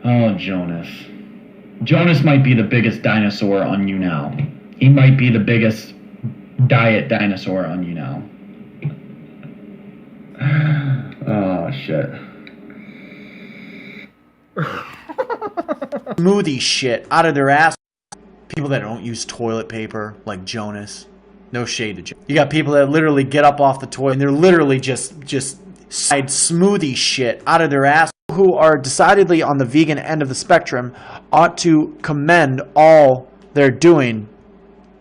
Oh, Jonas. Jonas might be the biggest dinosaur on you now. He might be the biggest diet dinosaur on you now. Oh, shit. Smoothie shit out of their ass. People that don't use toilet paper, like Jonas. No shade to Jonas. You got people that literally get up off the toilet and they're literally just side smoothie shit out of their ass. Who are decidedly on the vegan end of the spectrum ought to commend all they're doing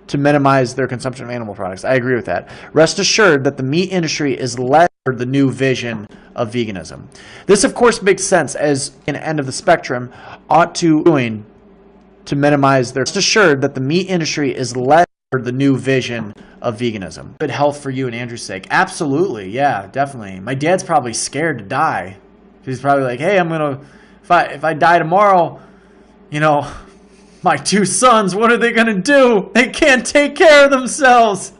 to minimize their consumption of animal products. I agree with that. Rest assured that the meat industry is led for the new vision of veganism. This, of course, makes sense as an end of the spectrum ought to doing to minimize their. Rest assured that the meat industry is led for the new vision of veganism. Good health for you and Andrew's sake. Absolutely, yeah, definitely. My dad's probably scared to die. He's probably like, hey, if I die tomorrow, you know, my two sons, what are they gonna do? They can't take care of themselves.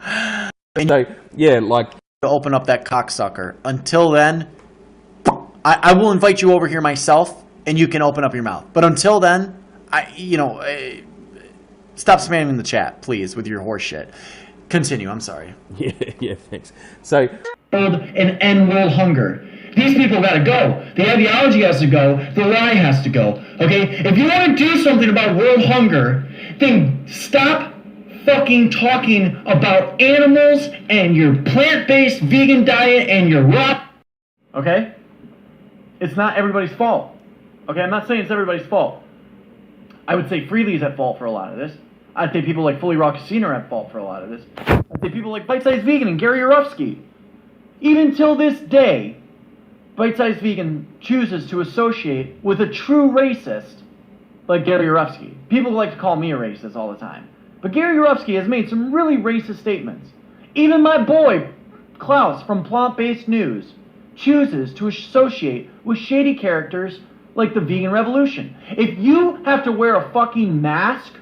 So, yeah, like to open up that cocksucker. Until then, I will invite you over here myself, and you can open up your mouth. But until then, stop spamming the chat, please, with your horse shit. Continue. I'm sorry. Yeah, thanks. So, and end world hunger. These people gotta go. The ideology has to go. The lie has to go. Okay? If you want to do something about world hunger, then stop fucking talking about animals and your plant-based vegan diet and your raw. Okay? It's not everybody's fault. Okay? I'm not saying it's everybody's fault. I would say Freely's at fault for a lot of this. I'd say people like Fully Raw Casino are at fault for a lot of this. I'd say people like Bite Size Vegan and Gary Urufsky. Even till this day, Bite Size Vegan chooses to associate with a true racist like Gary Urufsky. People like to call me a racist all the time. But Gary Urufsky has made some really racist statements. Even my boy, Klaus from Plant Based News, chooses to associate with shady characters like the Vegan Revolution. If you have to wear a fucking mask,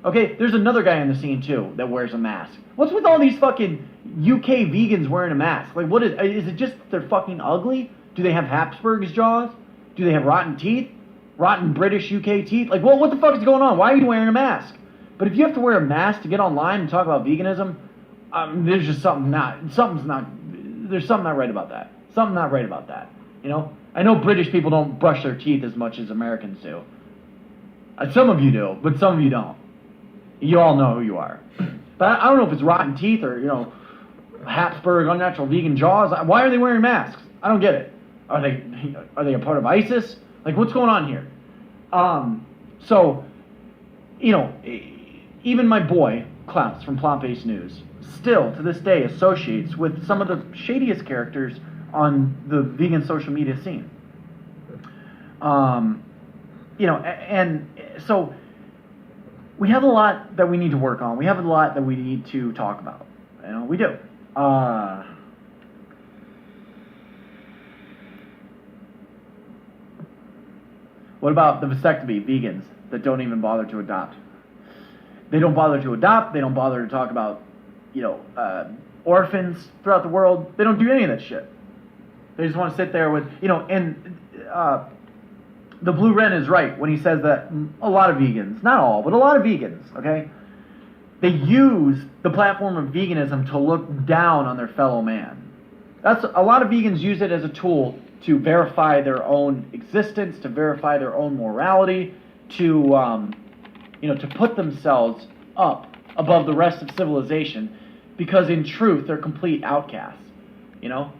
okay, there's another guy on the scene too that wears a mask. What's with all these fucking UK vegans wearing a mask? Like, what is it just they're fucking ugly? Do they have Habsburg's jaws? Do they have rotten teeth? Rotten British UK teeth? Like, what the fuck is going on? Why are you wearing a mask? But if you have to wear a mask to get online and talk about veganism, there's just something not right about that. Something not right about that. You know? I know British people don't brush their teeth as much as Americans do. Some of you do, but some of you don't. You all know who you are. But I don't know if it's rotten teeth or, you know, Habsburg, unnatural vegan jaws. Why are they wearing masks? I don't get it. Are they a part of ISIS? Like, what's going on here? So, you know, even my boy, Klaus from Plant Based News, still to this day associates with some of the shadiest characters on the vegan social media scene. You know, and so we have a lot that we need to work on. We have a lot that we need to talk about. You know, we do. What about the vasectomy vegans that don't even bother to adopt? They don't bother to adopt. They don't bother to talk about, you know, orphans throughout the world. They don't do any of that shit. They just want to sit there with, you know, and the Blue Wren is right when he says that a lot of vegans, not all, but a lot of vegans, okay, they use the platform of veganism to look down on their fellow man. That's a lot of vegans use it as a tool to verify their own existence, to verify their own morality, to you know, to put themselves up above the rest of civilization, because in truth they're complete outcasts, you know,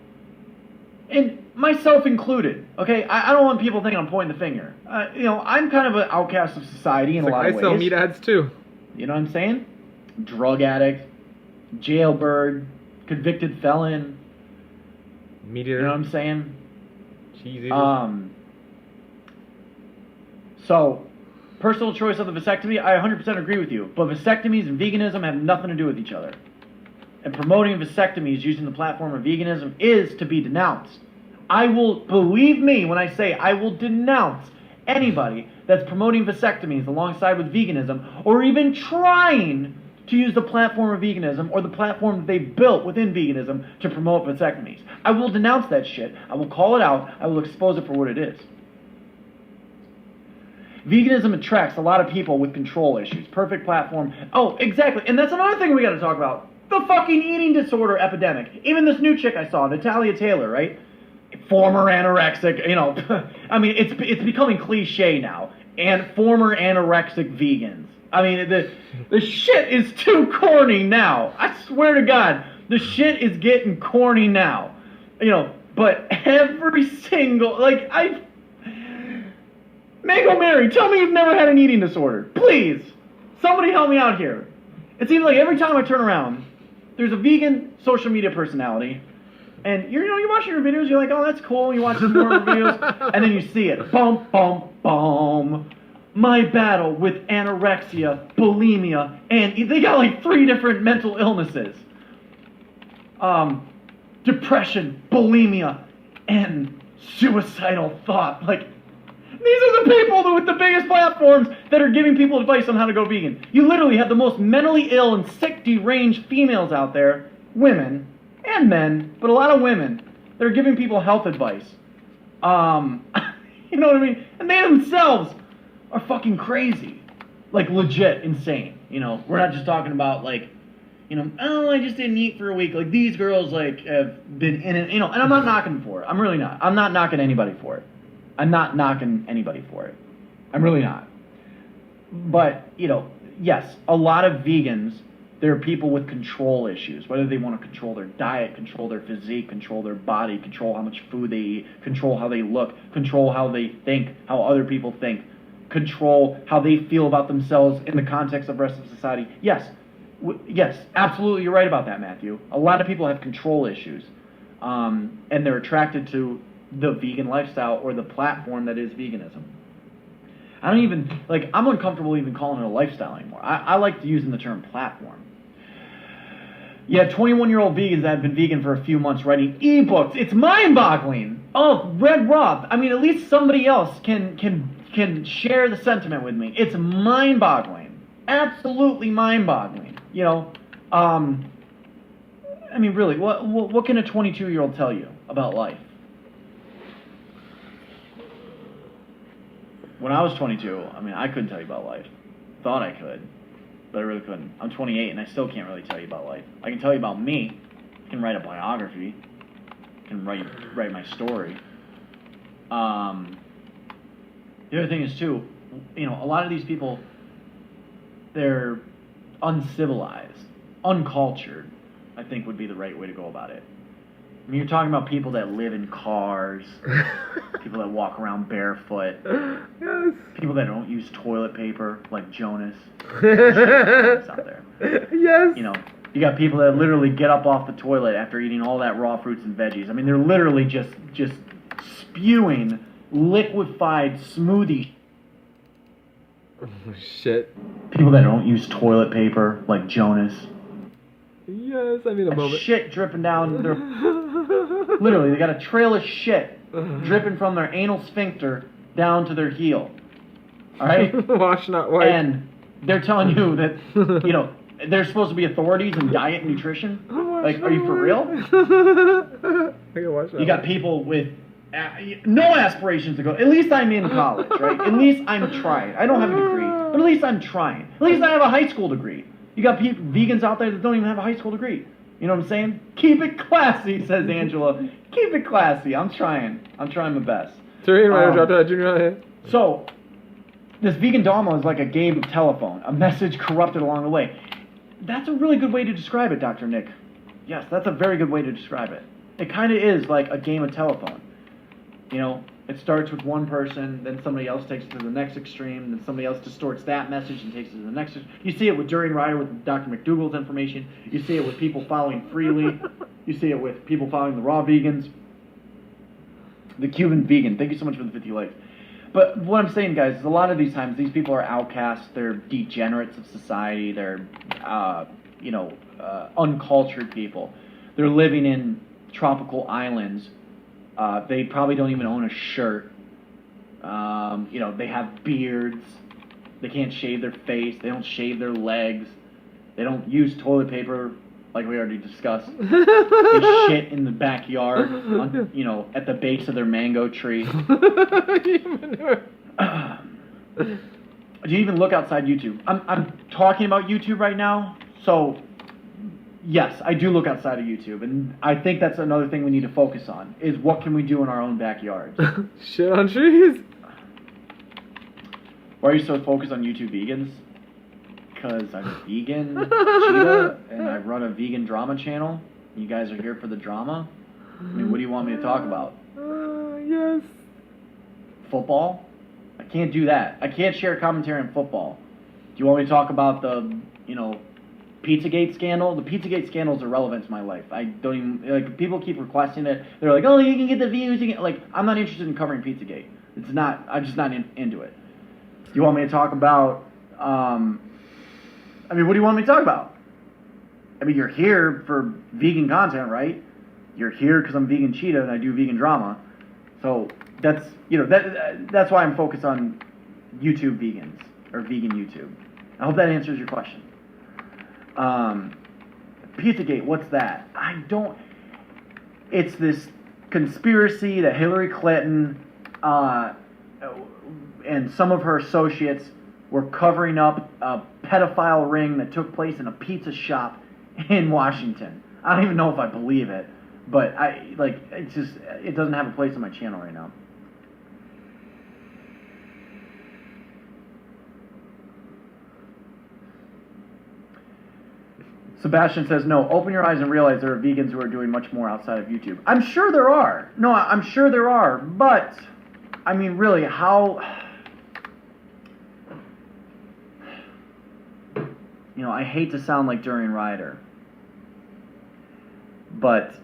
and myself included. Okay, I don't want people thinking I'm pointing the finger. You know, I'm kind of an outcast of society in a lot of ways. I sell meat ads too. You know what I'm saying? Drug addict, jailbird, convicted felon. Meat eater. You know what I'm saying? Cheese eater. So, personal choice of the vasectomy, I 100% agree with you. But vasectomies and veganism have nothing to do with each other. And promoting vasectomies using the platform of veganism is to be denounced. I will, believe me when I say I will denounce anybody that's promoting vasectomies alongside with veganism, or even trying to use the platform of veganism or the platform that they built within veganism to promote vasectomies. I will denounce that shit. I will call it out. I will expose it for what it is. Veganism attracts a lot of people with control issues. Perfect platform. Oh, exactly. And that's another thing we got to talk about. The fucking eating disorder epidemic. Even this new chick I saw, Natalia Taylor, right? Former anorexic, you know. I mean, it's becoming cliche now. And former anorexic vegans. I mean, the shit is too corny now. I swear to God, the shit is getting corny now. You know, but every single, like, Mango Mary, tell me you've never had an eating disorder. Please. Somebody help me out here. It seems like every time I turn around, there's a vegan social media personality, and you're watching your videos, you're like, oh, that's cool, you watch some more videos, and then you see it. Boom, boom, boom. My battle with anorexia, bulimia, and they got like 3 different mental illnesses. Depression, bulimia, and suicidal thought. Like, these are the people with the biggest platforms that are giving people advice on how to go vegan. You literally have the most mentally ill and sick, deranged females out there, women and men, but a lot of women, that are giving people health advice. You know what I mean? And they themselves are fucking crazy. Like, legit insane. You know, we're not just talking about, like, you know, oh, I just didn't eat for a week. Like, these girls, like, have been in it, you know, and I'm not knocking them for it. I'm really not. I'm not knocking anybody for it. I'm not knocking anybody for it. I'm really not. But, you know, yes, a lot of vegans, there are people with control issues, whether they want to control their diet, control their physique, control their body, control how much food they eat, control how they look, control how they think, how other people think, control how they feel about themselves in the context of the rest of society. Yes, yes, absolutely, you're right about that, Matthew. A lot of people have control issues, and they're attracted to the vegan lifestyle or the platform that is veganism. I don't even, like, I'm uncomfortable even calling it a lifestyle anymore. I like using the term platform. You have 21-year-old vegans that have been vegan for a few months writing ebooks. It's mind-boggling. Oh, Red Roth. I mean, at least somebody else can share the sentiment with me. It's mind-boggling. Absolutely mind-boggling. You know, I mean, really, what can a 22-year-old tell you about life? When I was 22, I mean, I couldn't tell you about life. Thought I could, but I really couldn't. I'm 28, and I still can't really tell you about life. I can tell you about me. I can write a biography. I can write my story. The other thing is, too, you know, a lot of these people, they're uncivilized, uncultured, I think would be the right way to go about it. I mean, you're talking about people that live in cars, people that walk around barefoot, Yes. people that don't use toilet paper, like Jonas. It's out there. Yes. You know, you got people that literally get up off the toilet after eating all that raw fruits and veggies. I mean, they're literally just spewing liquefied smoothie. Oh, shit. People that don't use toilet paper, like Jonas. Yes, I mean a moment. Shit dripping down their... Literally, they got a trail of shit dripping from their anal sphincter down to their heel. Alright? Wash not white. And they're telling you that, you know, they're supposed to be authorities in diet and nutrition. Like, are you for real? I can watch that. You got people with no aspirations to go. At least I'm in college, right? At least I'm trying. I don't have a degree, but at least I'm trying. At least I have a high school degree. You got people, vegans out there that don't even have a high school degree. You know what I'm saying? Keep it classy, says Angela. Keep it classy. I'm trying. I'm trying my best. Terrain Rider dropped out junior high. So, this vegan dogma is like a game of telephone, a message corrupted along the way. That's a really good way to describe it, Dr. Nick. Yes, that's a very good way to describe it. It kind of is like a game of telephone. You know, it starts with one person, then somebody else takes it to the next extreme, then somebody else distorts that message and takes it to the next. You see it with During Rider with Dr. McDougall's information. You see it with people following Freely. You see it with people following the raw vegans. The Cuban vegan. Thank you so much for the 50 likes. But what I'm saying, guys, is a lot of these times, these people are outcasts. They're degenerates of society. They're, uncultured people. They're living in tropical islands. They probably don't even own a shirt. They have beards. They can't shave their face. They don't shave their legs. They don't use toilet paper, like we already discussed. They shit in the backyard, at the base of their mango tree. Do you even look outside YouTube? I'm talking about YouTube right now, so yes, I do look outside of YouTube, and I think that's another thing we need to focus on, is what can we do in our own backyards. Shit on trees. Why are you so focused on YouTube vegans? Because I'm a vegan cheetah, and I run a vegan drama channel. You guys are here for the drama? I mean, what do you want me to talk about? Yes. Football? I can't do that. I can't share commentary on football. Do you want me to talk about the, Pizzagate scandal? The Pizzagate scandal is irrelevant to my life. I don't even, like, people keep requesting it. They're like, oh, you can get the views. I'm not interested in covering Pizzagate. I'm just not into it. Do you want me to talk about, what do you want me to talk about? I mean, you're here for vegan content, right? You're here because I'm Vegan Cheetah and I do vegan drama. So that's why I'm focused on YouTube vegans, or vegan YouTube. I hope that answers your question. Pizzagate, what's that? It's this conspiracy that Hillary Clinton and some of her associates were covering up a pedophile ring that took place in a pizza shop in Washington. I don't even know if I believe it, but it doesn't have a place on my channel right now. Sebastian says, no, open your eyes and realize there are vegans who are doing much more outside of YouTube. I'm sure there are. No, I'm sure there are. But, I mean, really, how... I hate to sound like Durian Ryder. But...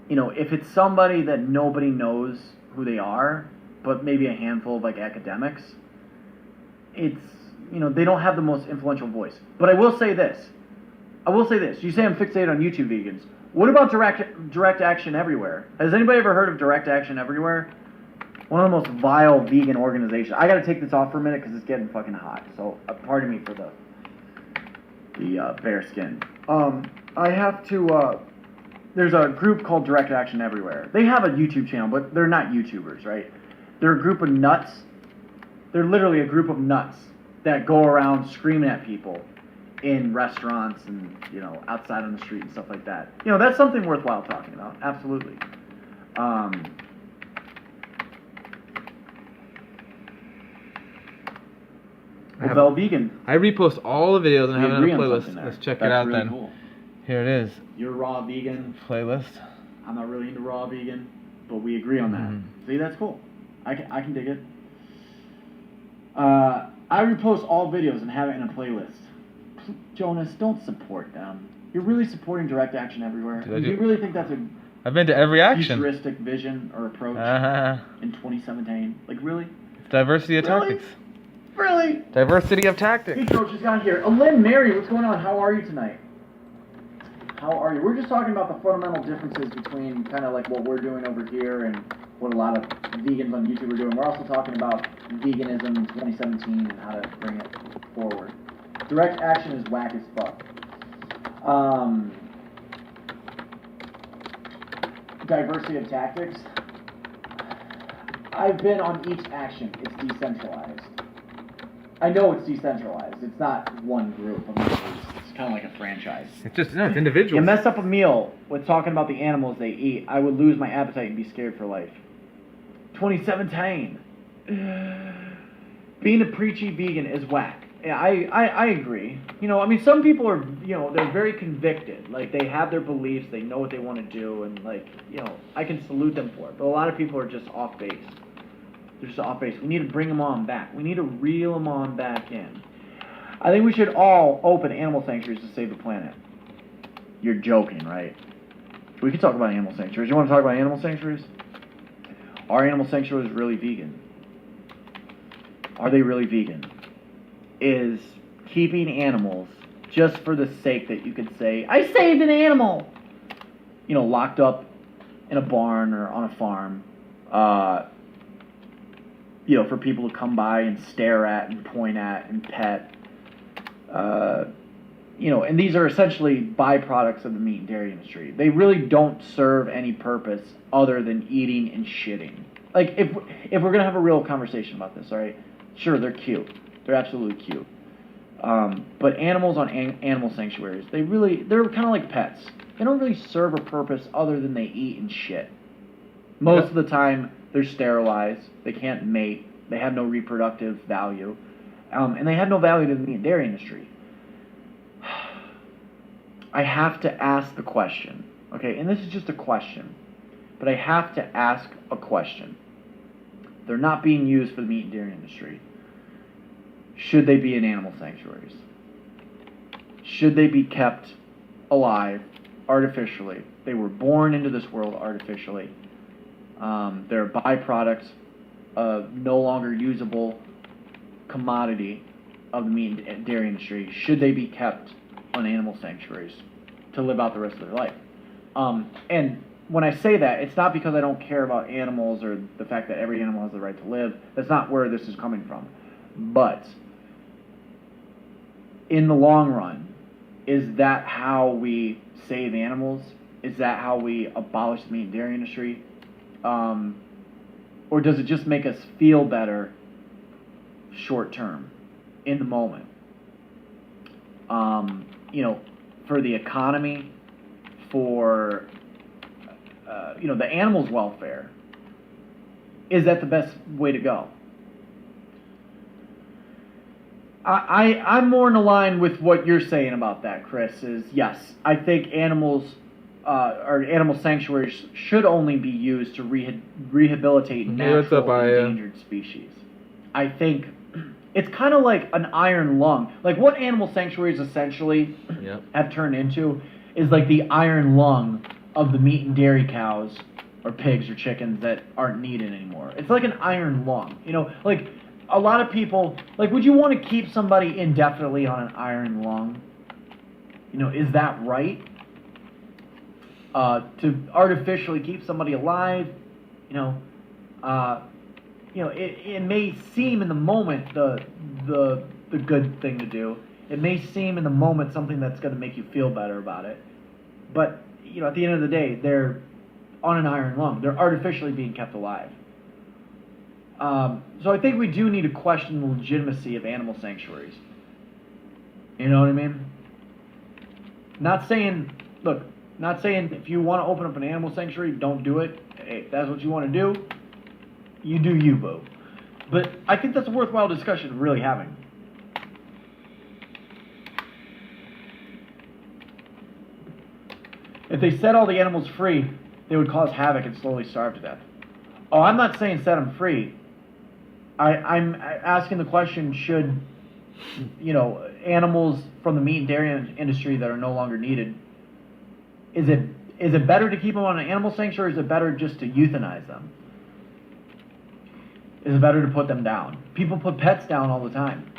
if it's somebody that nobody knows who they are, but maybe a handful of, academics... it's, they don't have the most influential voice. But I will say this. You say I'm fixated on YouTube vegans. What about Direct Action Everywhere? Has anybody ever heard of Direct Action Everywhere? One of the most vile vegan organizations. I gotta take this off for a minute because it's getting fucking hot. So, pardon me for the bare skin. I have to, there's a group called Direct Action Everywhere. They have a YouTube channel, but they're not YouTubers, right? They're a group of nuts. They're literally a group of nuts that go around screaming at people in restaurants and, outside on the street and stuff like that. That's something worthwhile talking about. Absolutely. Vel Vegan. I repost all the videos and I have it on a agree on playlist. something there. Let's check it That's out really then. Cool. Here it is. You're raw vegan. Playlist. I'm not really into raw vegan, but we agree on that. See, that's cool. I can dig it. I repost all videos and have it in a playlist. Jonas, don't support them. You're really supporting Direct Action Everywhere. Do you really think that's a I've been to every action. futuristic vision or approach in 2017? Really? Diversity of Really? tactics. Really? Diversity of tactics. Hey, Coach has got here. Lynn Mary, what's going on? How are you tonight? How are you? We're just talking about the fundamental differences between kind of what we're doing over here and what a lot of vegans on YouTube are doing. We're also talking about veganism in 2017 and how to bring it forward. Direct Action is whack as fuck. Diversity of tactics. I've been on each action. It's decentralized. I know it's decentralized. It's not one group. It's kind of like a franchise. It's individuals. You mess up a meal with talking about the animals they eat, I would lose my appetite and be scared for life. 2017. Being a preachy vegan is whack. Yeah, I agree. Some people are, they're very convicted. They have their beliefs, they know what they want to do, and, I can salute them for it. But a lot of people are just off base. They're just off base. We need to bring them on back. We need to reel them on back in. I think we should all open animal sanctuaries to save the planet. You're joking, right? We could talk about animal sanctuaries. You want to talk about animal sanctuaries? Are animal sanctuaries really vegan? Are they really vegan? Is keeping animals just for the sake that you could say, I saved an animal! Locked up in a barn or on a farm, for people to come by and stare at and point at and pet. and these are essentially byproducts of the meat and dairy industry. They really don't serve any purpose other than eating and shitting. Like, if we're gonna have a real conversation about this, all right? Sure, they're cute. They're absolutely cute. But animals on animal sanctuaries, they're kind of like pets. They don't really serve a purpose other than they eat and shit. Most of the time, they're sterilized. They can't mate. They have no reproductive value. And they have no value to the meat and dairy industry. I have to ask the question, okay? And this is just a question. But I have to ask a question. They're not being used for the meat and dairy industry. Should they be in animal sanctuaries? Should they be kept alive artificially? They were born into this world artificially. They're a byproduct of no longer usable commodity of the meat and dairy industry. Should they be kept on animal sanctuaries to live out the rest of their life? And when I say that, it's not because I don't care about animals or the fact that every animal has the right to live. That's not where this is coming from. But in the long run, is that how we save animals? Is that how we abolish the meat and dairy industry? Or does it just make us feel better short term, in the moment? For the economy, for the animals' welfare, is that the best way to go? I'm more in line with what you're saying about that, Chris. Is yes, I think animals or animal sanctuaries should only be used to rehabilitate natural endangered species. I think it's kind of like an iron lung. Like what animal sanctuaries essentially have turned into is like the iron lung of the meat and dairy cows or pigs or chickens that aren't needed anymore. It's like an iron lung. Like a lot of people, like, would you want to keep somebody indefinitely on an iron lung? Is that right? To artificially keep somebody alive, it may seem in the moment the good thing to do. It may seem in the moment something that's going to make you feel better about it. But, at the end of the day, they're on an iron lung. They're artificially being kept alive. So I think we do need to question the legitimacy of animal sanctuaries. You know what I mean? Not saying if you want to open up an animal sanctuary, don't do it. Hey, if that's what you want to do, you do you, boo. But I think that's a worthwhile discussion really having. If they set all the animals free, they would cause havoc and slowly starve to death. Oh, I'm not saying set them free. I'm asking the question, should, animals from the meat and dairy industry that are no longer needed, is it better to keep them on an animal sanctuary, or is it better just to euthanize them? Is it better to put them down? People put pets down all the time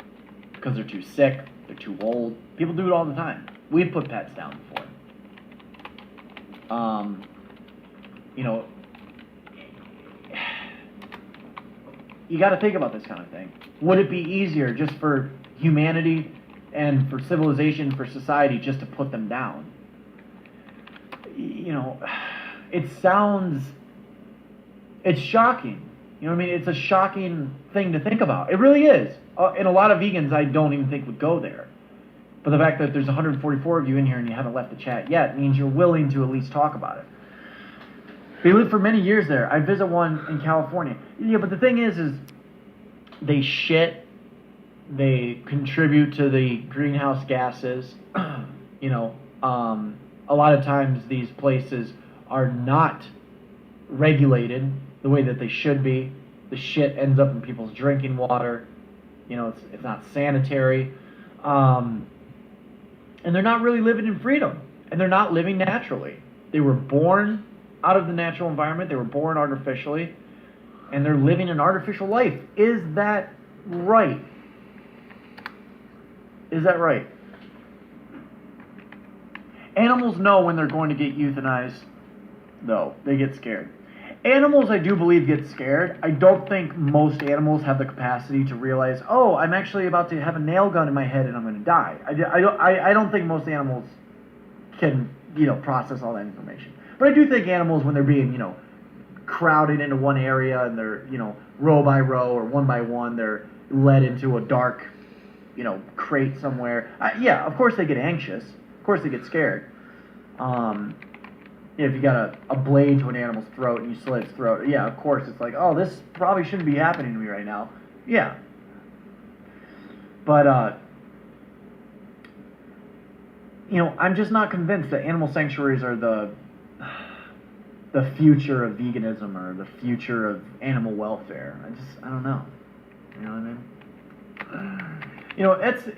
because they're too sick, they're too old. People do it all the time. We've put pets down before. You got to think about this kind of thing. Would it be easier just for humanity and for civilization, for society, just to put them down? It's shocking. It's a shocking thing to think about. It really is. And a lot of vegans I don't even think would go there. But the fact that there's 144 of you in here and you haven't left the chat yet means you're willing to at least talk about it. They lived for many years there. I visit one in California. Yeah, but the thing is they shit. They contribute to the greenhouse gases. A lot of times these places are not regulated the way that they should be. The shit ends up in people's drinking water. It's not sanitary. And they're not really living in freedom. And they're not living naturally. They were born out of the natural environment. They were born artificially. And they're living an artificial life. Is that right? Is that right? Animals know when they're going to get euthanized, though. They get scared. Animals, I do believe, get scared. I don't think most animals have the capacity to realize, oh, I'm actually about to have a nail gun in my head and I'm going to die. I don't think most animals can, process all that information. But I do think animals, when they're being, crowded into one area and they're, row by row or one by one, they're led into a dark, crate somewhere. Yeah, of course they get anxious. Of course they get scared. If you got a blade to an animal's throat and you slit its throat, yeah, of course it's like, oh, this probably shouldn't be happening to me right now. Yeah. But, I'm just not convinced that animal sanctuaries are the future of veganism or the future of animal welfare. I don't know. You know what I mean?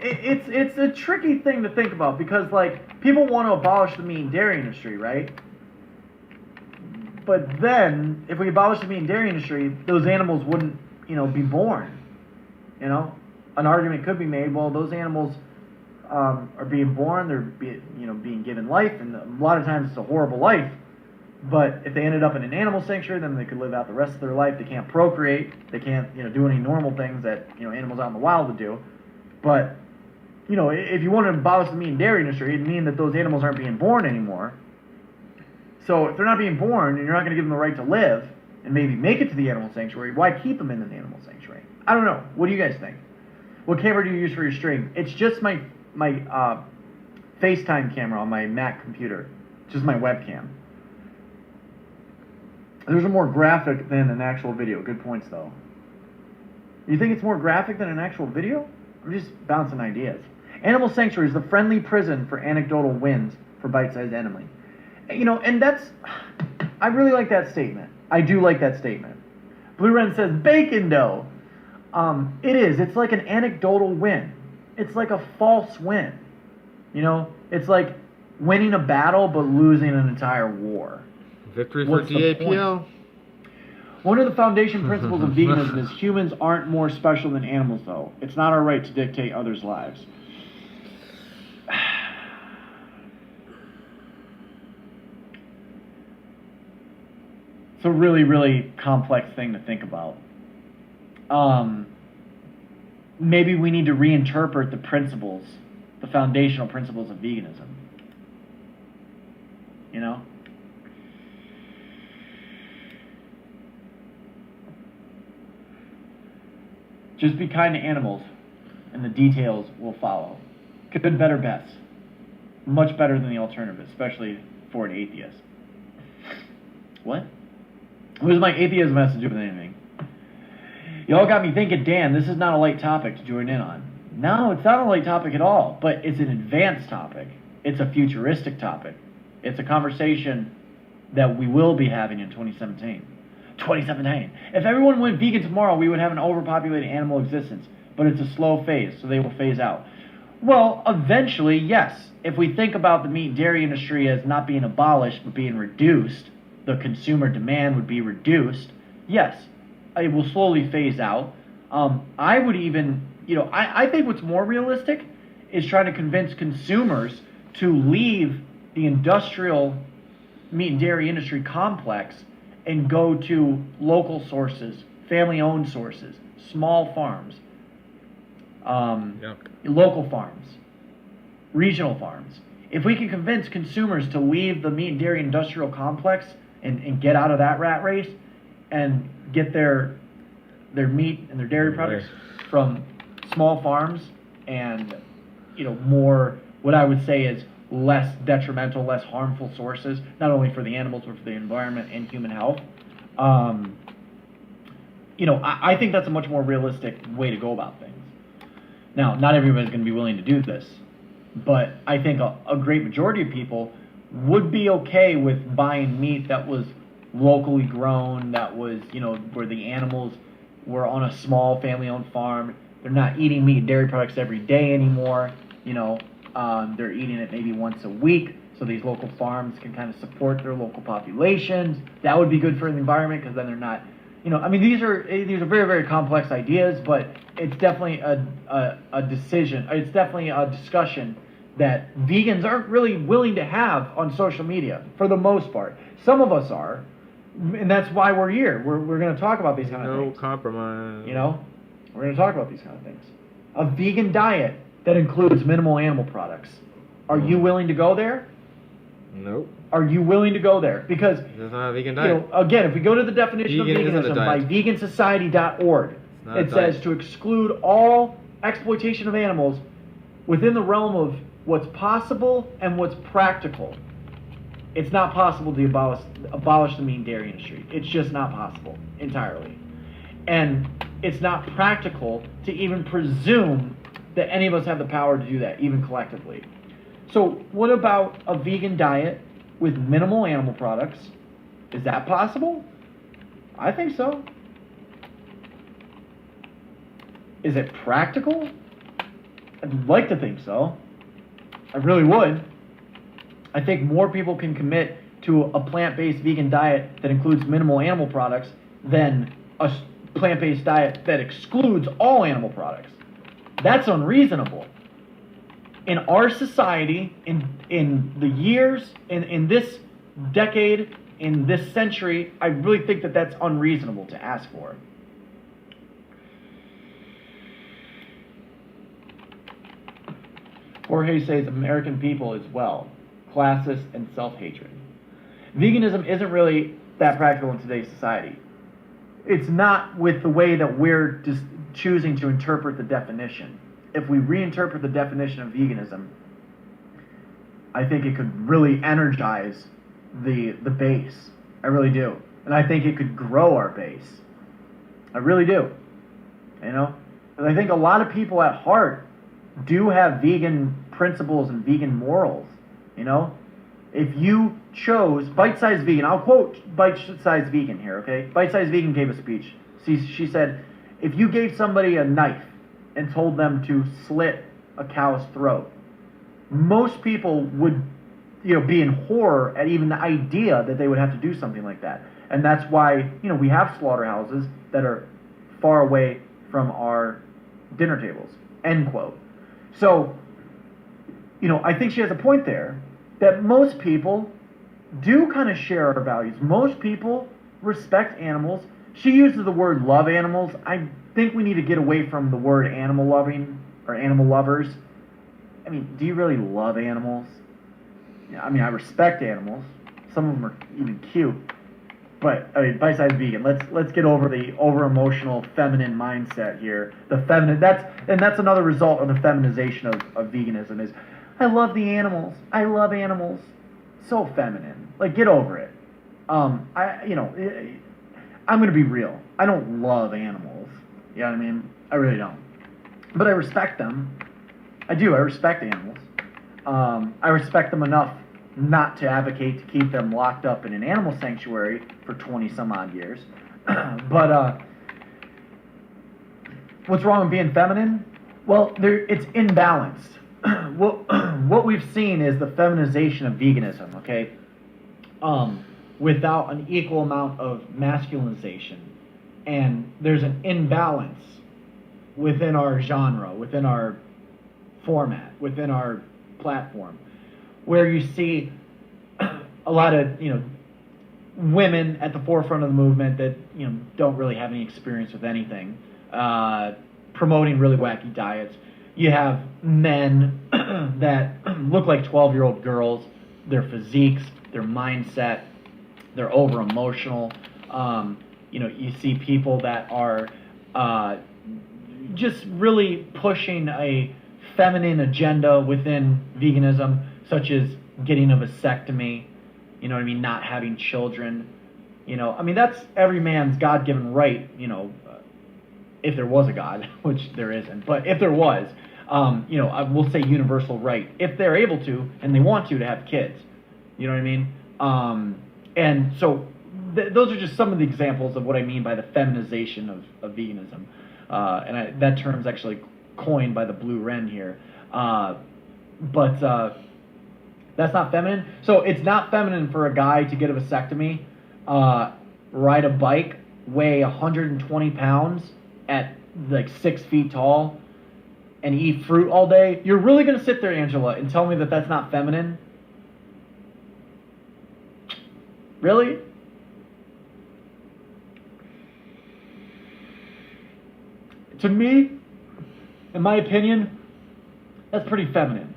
It's a tricky thing to think about because, like, people want to abolish the meat and dairy industry, right? But then, if we abolish the meat and dairy industry, those animals wouldn't, be born. An argument could be made, well, those animals are being born, they're being given life, and a lot of times it's a horrible life. But if they ended up in an animal sanctuary, then they could live out the rest of their life. They can't procreate. They can't, do any normal things that, animals out in the wild would do. But, if you want to abolish the meat and dairy industry, it'd mean that those animals aren't being born anymore. So if they're not being born and you're not going to give them the right to live and maybe make it to the animal sanctuary, why keep them in an animal sanctuary? I don't know. What do you guys think? What camera do you use for your stream? It's just my FaceTime camera on my Mac computer. It's just my webcam. There's a more graphic than an actual video. Good points, though. You think it's more graphic than an actual video? I'm just bouncing ideas. Animal sanctuary is the friendly prison for anecdotal wins for bite-sized enemy. And I really like that statement. I do like that statement. Blue Wren says, bacon dough. It is. It's like an anecdotal win. It's like a false win. It's like winning a battle but losing an entire war. Victory for DAPL. One of the foundation principles of veganism is humans aren't more special than animals, though. It's not our right to dictate others' lives. It's a really, really complex thing to think about. Maybe we need to reinterpret the principles, the foundational principles of veganism. Just be kind to animals, and the details will follow. Good, better, best. Much better than the alternative, especially for an atheist. What? What does my atheism have to do with anything? Y'all got me thinking, Dan, this is not a light topic to join in on. No, it's not a light topic at all, but it's an advanced topic. It's a futuristic topic. It's a conversation that we will be having in 2017. 2017. If everyone went vegan tomorrow, we would have an overpopulated animal existence, but it's a slow phase, so they will phase out. Well, eventually, yes. If we think about the meat and dairy industry as not being abolished, but being reduced, the consumer demand would be reduced, yes, it will slowly phase out. I would even, I think what's more realistic is trying to convince consumers to leave the industrial meat and dairy industry complex and go to local sources, family-owned sources, small farms, local farms, regional farms. If we can convince consumers to leave the meat and dairy industrial complex and get out of that rat race and get their meat and their dairy products from small farms and more what I would say is less detrimental, less harmful sources, not only for the animals but for the environment and human health. I think that's a much more realistic way to go about things. Now, not everybody's going to be willing to do this, but I think a great majority of people would be okay with buying meat that was locally grown, that was, where the animals were on a small family-owned farm. They're not eating meat and dairy products every day anymore. They're eating it maybe once a week, so these local farms can kind of support their local populations. That would be good for the environment because then they're not, these are very, very complex ideas, but it's definitely a decision. It's definitely a discussion that vegans aren't really willing to have on social media for the most part. Some of us are, And that's why we're here. We're going to talk about these kind of No things. compromise. You know, we're going to talk about these kind of things. A vegan diet that includes minimal animal products. Are you willing to go there? Nope. Are you willing to go there? Because, That's not a vegan you diet. know, again, if we go to the definition Vegan of isn't a veganism by diet. vegansociety.org, not a it says diet. to exclude all exploitation of animals within the realm of what's possible and what's practical. It's not possible to abolish the meat and dairy industry. It's just not possible entirely. And it's not practical to even presume that any of us have the power to do that, even collectively. So what about a vegan diet with minimal animal products? Is that possible? I think so. Is it practical? I'd like to think so. I really would. I think more people can commit to a plant-based vegan diet that includes minimal animal products than a plant-based diet that excludes all animal products. That's unreasonable. In our society, in the years, in this decade, in this century, I really think that that's unreasonable to ask for. Jorge says American people as well, classist and self-hatred. Veganism isn't really that practical in today's society. It's not with the way that we're just choosing to interpret the definition. If we reinterpret the definition of veganism, I think it could really energize the base. I really do. And I think it could grow our base. I really do. You know? And I think a lot of people at heart do have vegan principles and vegan morals. You know? If you chose Bite-Sized Vegan, I'll quote Bite-Sized Vegan here, okay? Bite-Sized Vegan gave a speech. She said, if you gave somebody a knife and told them to slit a cow's throat, most people would, you know, be in horror at even the idea that they would have to do something like that. And that's why, you know, we have slaughterhouses that are far away from our dinner tables, end quote. So, you know, I think she has a point there that most people do kind of share our values. Most people respect animals. She uses the word love animals. I think we need to get away from the word animal loving or animal lovers. I mean, do you really love animals? Yeah, I mean, I respect animals. Some of them are even cute. But I mean, bite-sized vegan. Let's get over the over-emotional feminine mindset here. The feminine. That's another result of the feminization of veganism. Is I love the animals. I love animals. So feminine. Like, get over it. I'm gonna be real. I don't love animals. You know what I mean? I really don't. But I respect them. I do. I respect animals. I respect them enough not to advocate to keep them locked up in an animal sanctuary for 20 some odd years. But what's wrong with being feminine? Well, it's imbalanced. What we've seen is the feminization of veganism, okay? Without an equal amount of masculinization. And there's an imbalance within our genre, within our format, within our platform, where you see a lot of, you know, women at the forefront of the movement that, you know, don't really have any experience with anything, promoting really wacky diets. You have men that look like 12-year-old girls, their physiques, their mindset, they're over-emotional. You know, you see people that are just really pushing a feminine agenda within veganism, such as getting a vasectomy, you know what I mean, not having children. You know, I mean, that's every man's God-given right, you know, if there was a God, which there isn't, but if there was, you know, I will say universal right, if they're able to and they want to have kids, you know what I mean? And so those are just some of the examples of what I mean by the feminization of veganism. And that term's actually coined by the Blue Wren here. But that's not feminine. So it's not feminine for a guy to get a vasectomy, ride a bike, weigh 120 pounds at like 6 feet tall, and eat fruit all day. You're really going to sit there, Angela, and tell me that that's not feminine? Really? To me, in my opinion, that's pretty feminine.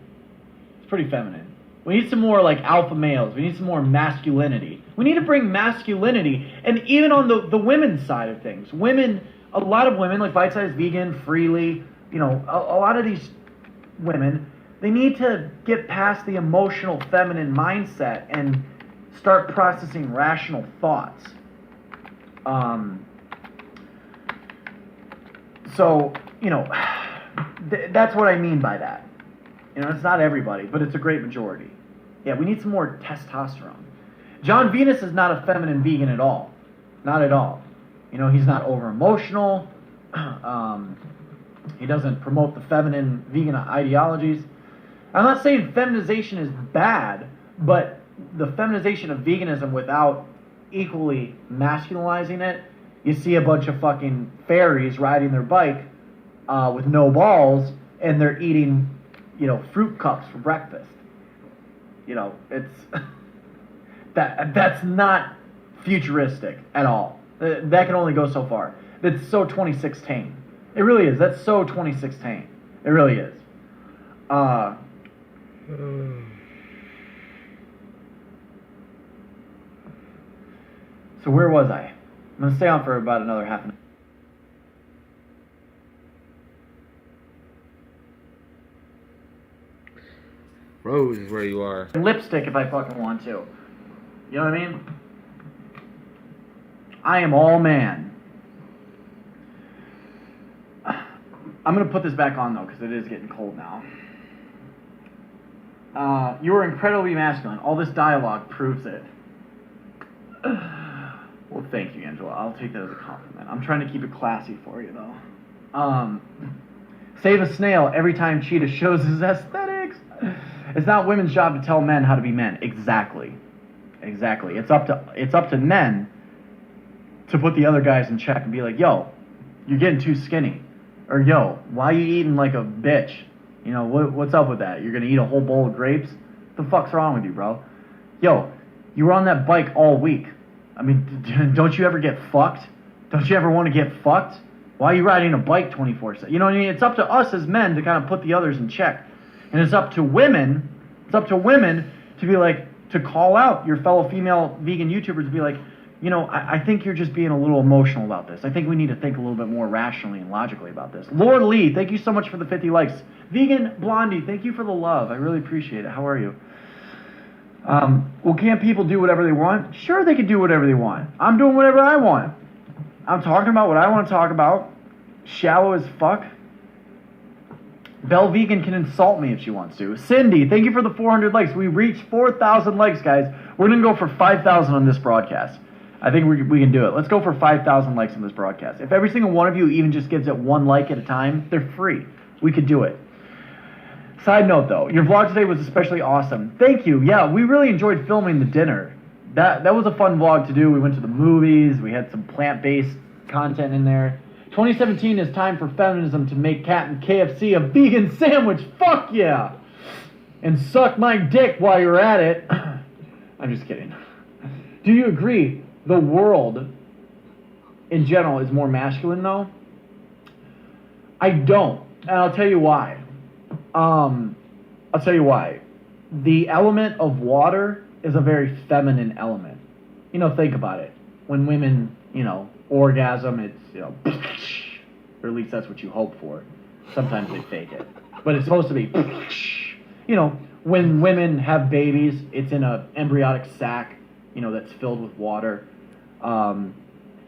It's pretty feminine. We need some more like alpha males. We need some more masculinity. We need to bring masculinity, and even on the women's side of things. Women, a lot of women, like Bite Size Vegan, Freely, you know, a lot of these women, they need to get past the emotional feminine mindset and start processing rational thoughts. So, you know, that's what I mean by that. You know, it's not everybody, but it's a great majority. Yeah, we need some more testosterone. John Venus is not a feminine vegan at all. Not at all. You know, he's not over-emotional. He doesn't promote the feminine vegan ideologies. I'm not saying feminization is bad, but the feminization of veganism without equally masculinizing it, you see a bunch of fucking fairies riding their bike with no balls, and they're eating, you know, fruit cups for breakfast. You know, it's that's not futuristic at all. That can only go so far. That's so 2016. It really is. That's so 2016. It really is. So where was I? I'm going to stay on for about another half an hour. Rose is where you are. Lipstick if I fucking want to. You know what I mean? I am all man. I'm going to put this back on though because it is getting cold now. You are incredibly masculine. All this dialogue proves it. Well, thank you, Angela. I'll take that as a compliment. I'm trying to keep it classy for you, though. Save a snail every time Cheetah shows his aesthetics. It's not women's job to tell men how to be men. Exactly. It's up to men to put the other guys in check and be like, yo, you're getting too skinny. Or, yo, why are you eating like a bitch? You know, what's up with that? You're going to eat a whole bowl of grapes? What the fuck's wrong with you, bro? Yo, you were on that bike all week. I mean, don't you ever get fucked? Don't you ever want to get fucked? Why are you riding a bike 24/7? You know what I mean? It's up to us as men to kind of put the others in check. And it's up to women to be like, to call out your fellow female vegan YouTubers to be like, you know, I think you're just being a little emotional about this. I think we need to think a little bit more rationally and logically about this. Lord Lee, thank you so much for the 50 likes. Vegan Blondie, thank you for the love. I really appreciate it. How are you? Well, can't people do whatever they want? Sure, they can do whatever they want. I'm doing whatever I want. I'm talking about what I want to talk about. Shallow as fuck. Belle Vegan can insult me if she wants to. Cindy, thank you for the 400 likes. We reached 4,000 likes, guys. We're going to go for 5,000 on this broadcast. I think we can do it. Let's go for 5,000 likes on this broadcast. If every single one of you even just gives it one like at a time, they're free. We could do it. Side note, though, your vlog today was especially awesome. Thank you. Yeah, we really enjoyed filming the dinner. That was a fun vlog to do. We went to the movies. We had some plant-based content in there. 2017 is time for feminism to make Cat and KFC a vegan sandwich. Fuck yeah! And suck my dick while you're at it. I'm just kidding. Do you agree the world in general is more masculine, though? I don't. And I'll tell you why. The element of water is a very feminine element. You know, think about it. When women, you know, orgasm, it's, you know, or at least that's what you hope for. Sometimes they fake it. But it's supposed to be, you know, when women have babies, it's in an embryonic sac, you know, that's filled with water.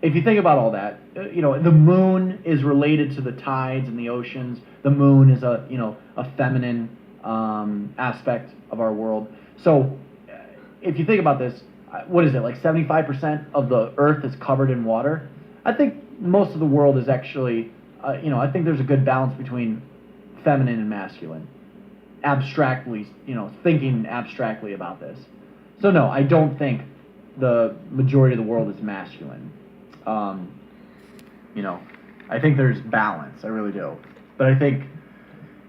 If you think about all that, you know, the moon is related to the tides and the oceans. The moon is a, you know, a feminine aspect of our world. So if you think about this, what is it, like 75% of the earth is covered in water? I think most of the world is actually, you know, I think there's a good balance between feminine and masculine. Abstractly, you know, thinking abstractly about this. So no, I don't think the majority of the world is masculine. You know, I think there's balance. I really do. But I think,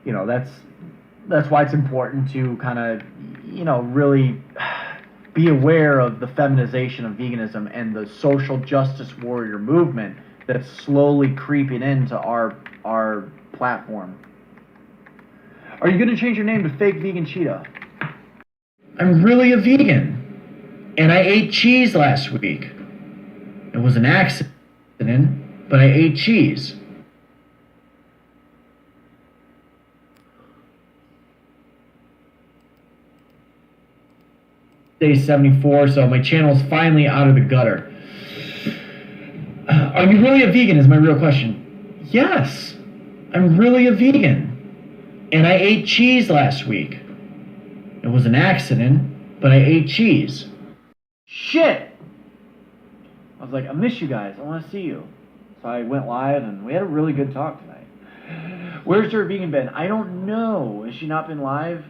you know, that's why it's important to kind of, you know, really be aware of the feminization of veganism and the social justice warrior movement that's slowly creeping into our platform. Are you going to change your name to Fake Vegan Cheetah? I'm really a vegan, and I ate cheese last week. It was an accident, but I ate cheese. Day 74, so my channel's finally out of the gutter. Are you really a vegan is my real question. Yes, I'm really a vegan, and I ate cheese last week. It was an accident, but I ate cheese. Shit! I was like, I miss you guys. I want to see you. So I went live, and we had a really good talk tonight. Where's your vegan been? I don't know. Has she not been live?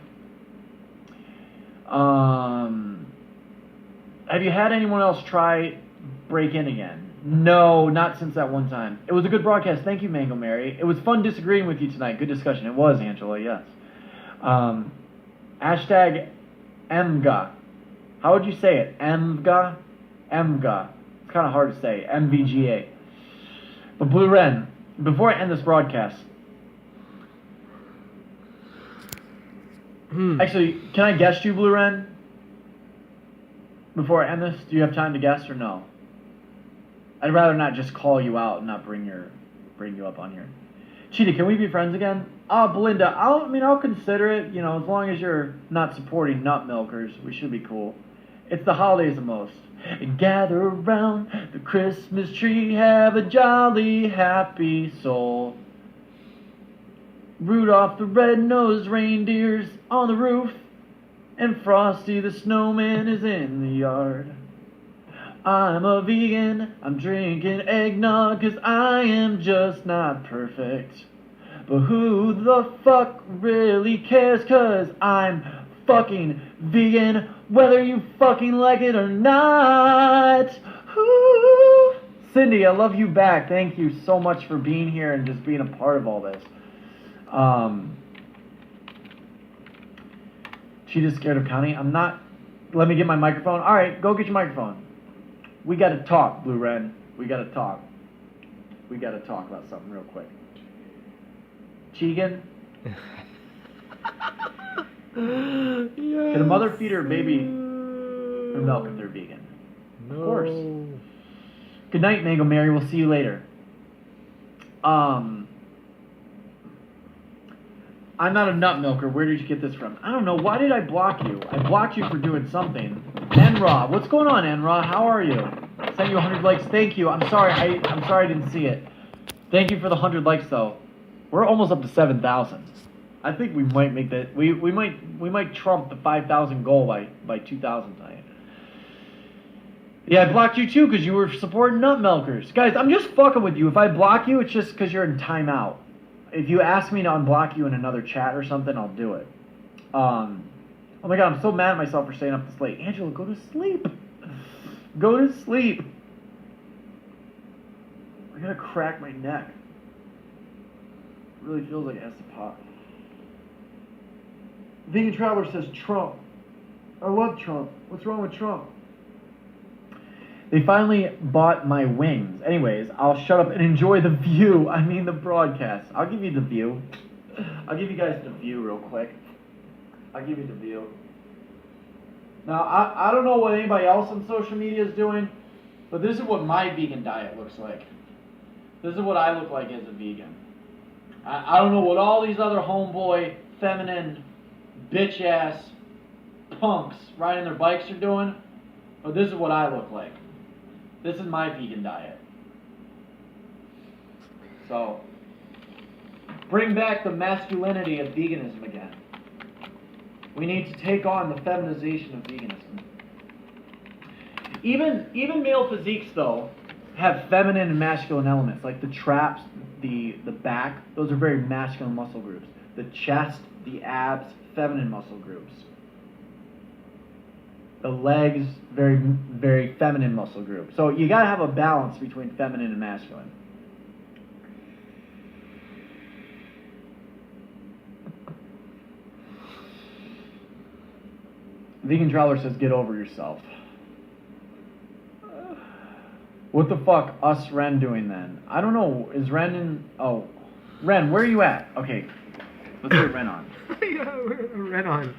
Have you had anyone else try break in again? No, not since that one time. It was a good broadcast. Thank you, Mango Mary. It was fun disagreeing with you tonight. Good discussion. It was, Angela, yes. Hashtag MGA. How would you say it? MGA? MGA. It's kind of hard to say. MVGA. But Blue Wren, before I end this broadcast, actually, can I guess you, Blue Wren? Before I end this, do you have time to guess or no? I'd rather not just call you out and not bring you up on here. Cheetah, can we be friends again? Belinda, I'll consider it. You know, as long as you're not supporting nut milkers, we should be cool. It's the holidays the most. Gather around the Christmas tree, have a jolly, happy soul. Rudolph the red-nosed reindeer's on the roof, and Frosty the snowman is in the yard. I'm a vegan, I'm drinking eggnog, 'cause I am just not perfect. But who the fuck really cares, 'cause I'm fucking vegan, whether you fucking like it or not. Ooh. Cindy, I love you back. Thank you so much for being here and just being a part of all this. Cheetah's scared of Connie. I'm not. Let me get my microphone. All right, go get your microphone. We got to talk, Blue Wren. We got to talk. We got to talk about something real quick. Cheegan? Can a mother feed her baby her milk if they're vegan? No. Of course. Good night, Mango Mary. We'll see you later. I'm not a nut milker. Where did you get this from? I don't know. Why did I block you? I blocked you for doing something. Enra. What's going on, Enra? How are you? Sent you 100 likes. Thank you. I'm sorry. I'm sorry I didn't see it. Thank you for the 100 likes, though. We're almost up to 7,000. I think we might make that. We might trump the 5,000 goal by 2,000 tonight. Yeah, I blocked you too because you were supporting nut milkers. Guys, I'm just fucking with you. If I block you, it's just because you're in timeout. If you ask me to unblock you in another chat or something, I'll do it. Oh my god, I'm so mad at myself for staying up this late. Angela, go to sleep. Go to sleep. I'm gonna crack my neck. It really feels like it has to pop. Vegan Traveler says Trump. I love Trump. What's wrong with Trump? They finally bought my wings. Anyways, I'll shut up and enjoy the view. I mean the broadcast. I'll give you the view. I'll give you guys the view real quick. I'll give you the view. Now, I don't know what anybody else on social media is doing, but this is what my vegan diet looks like. This is what I look like as a vegan. I don't know what all these other homeboy, feminine, bitch-ass punks riding their bikes are doing, but this is what I look like. This is my vegan diet. So, bring back the masculinity of veganism again. We need to take on the feminization of veganism. Even male physiques, though, have feminine and masculine elements, like the traps, the back. Those are very masculine muscle groups. The chest, the abs, feminine muscle groups. The legs, very, very feminine muscle group. So you gotta have a balance between feminine and masculine. Vegan Traveler says, get over yourself. What the fuck us Wren doing then? I don't know. Is Wren in... Oh. Wren, where are you at? Okay. Let's get Wren on. Yeah, Wren on.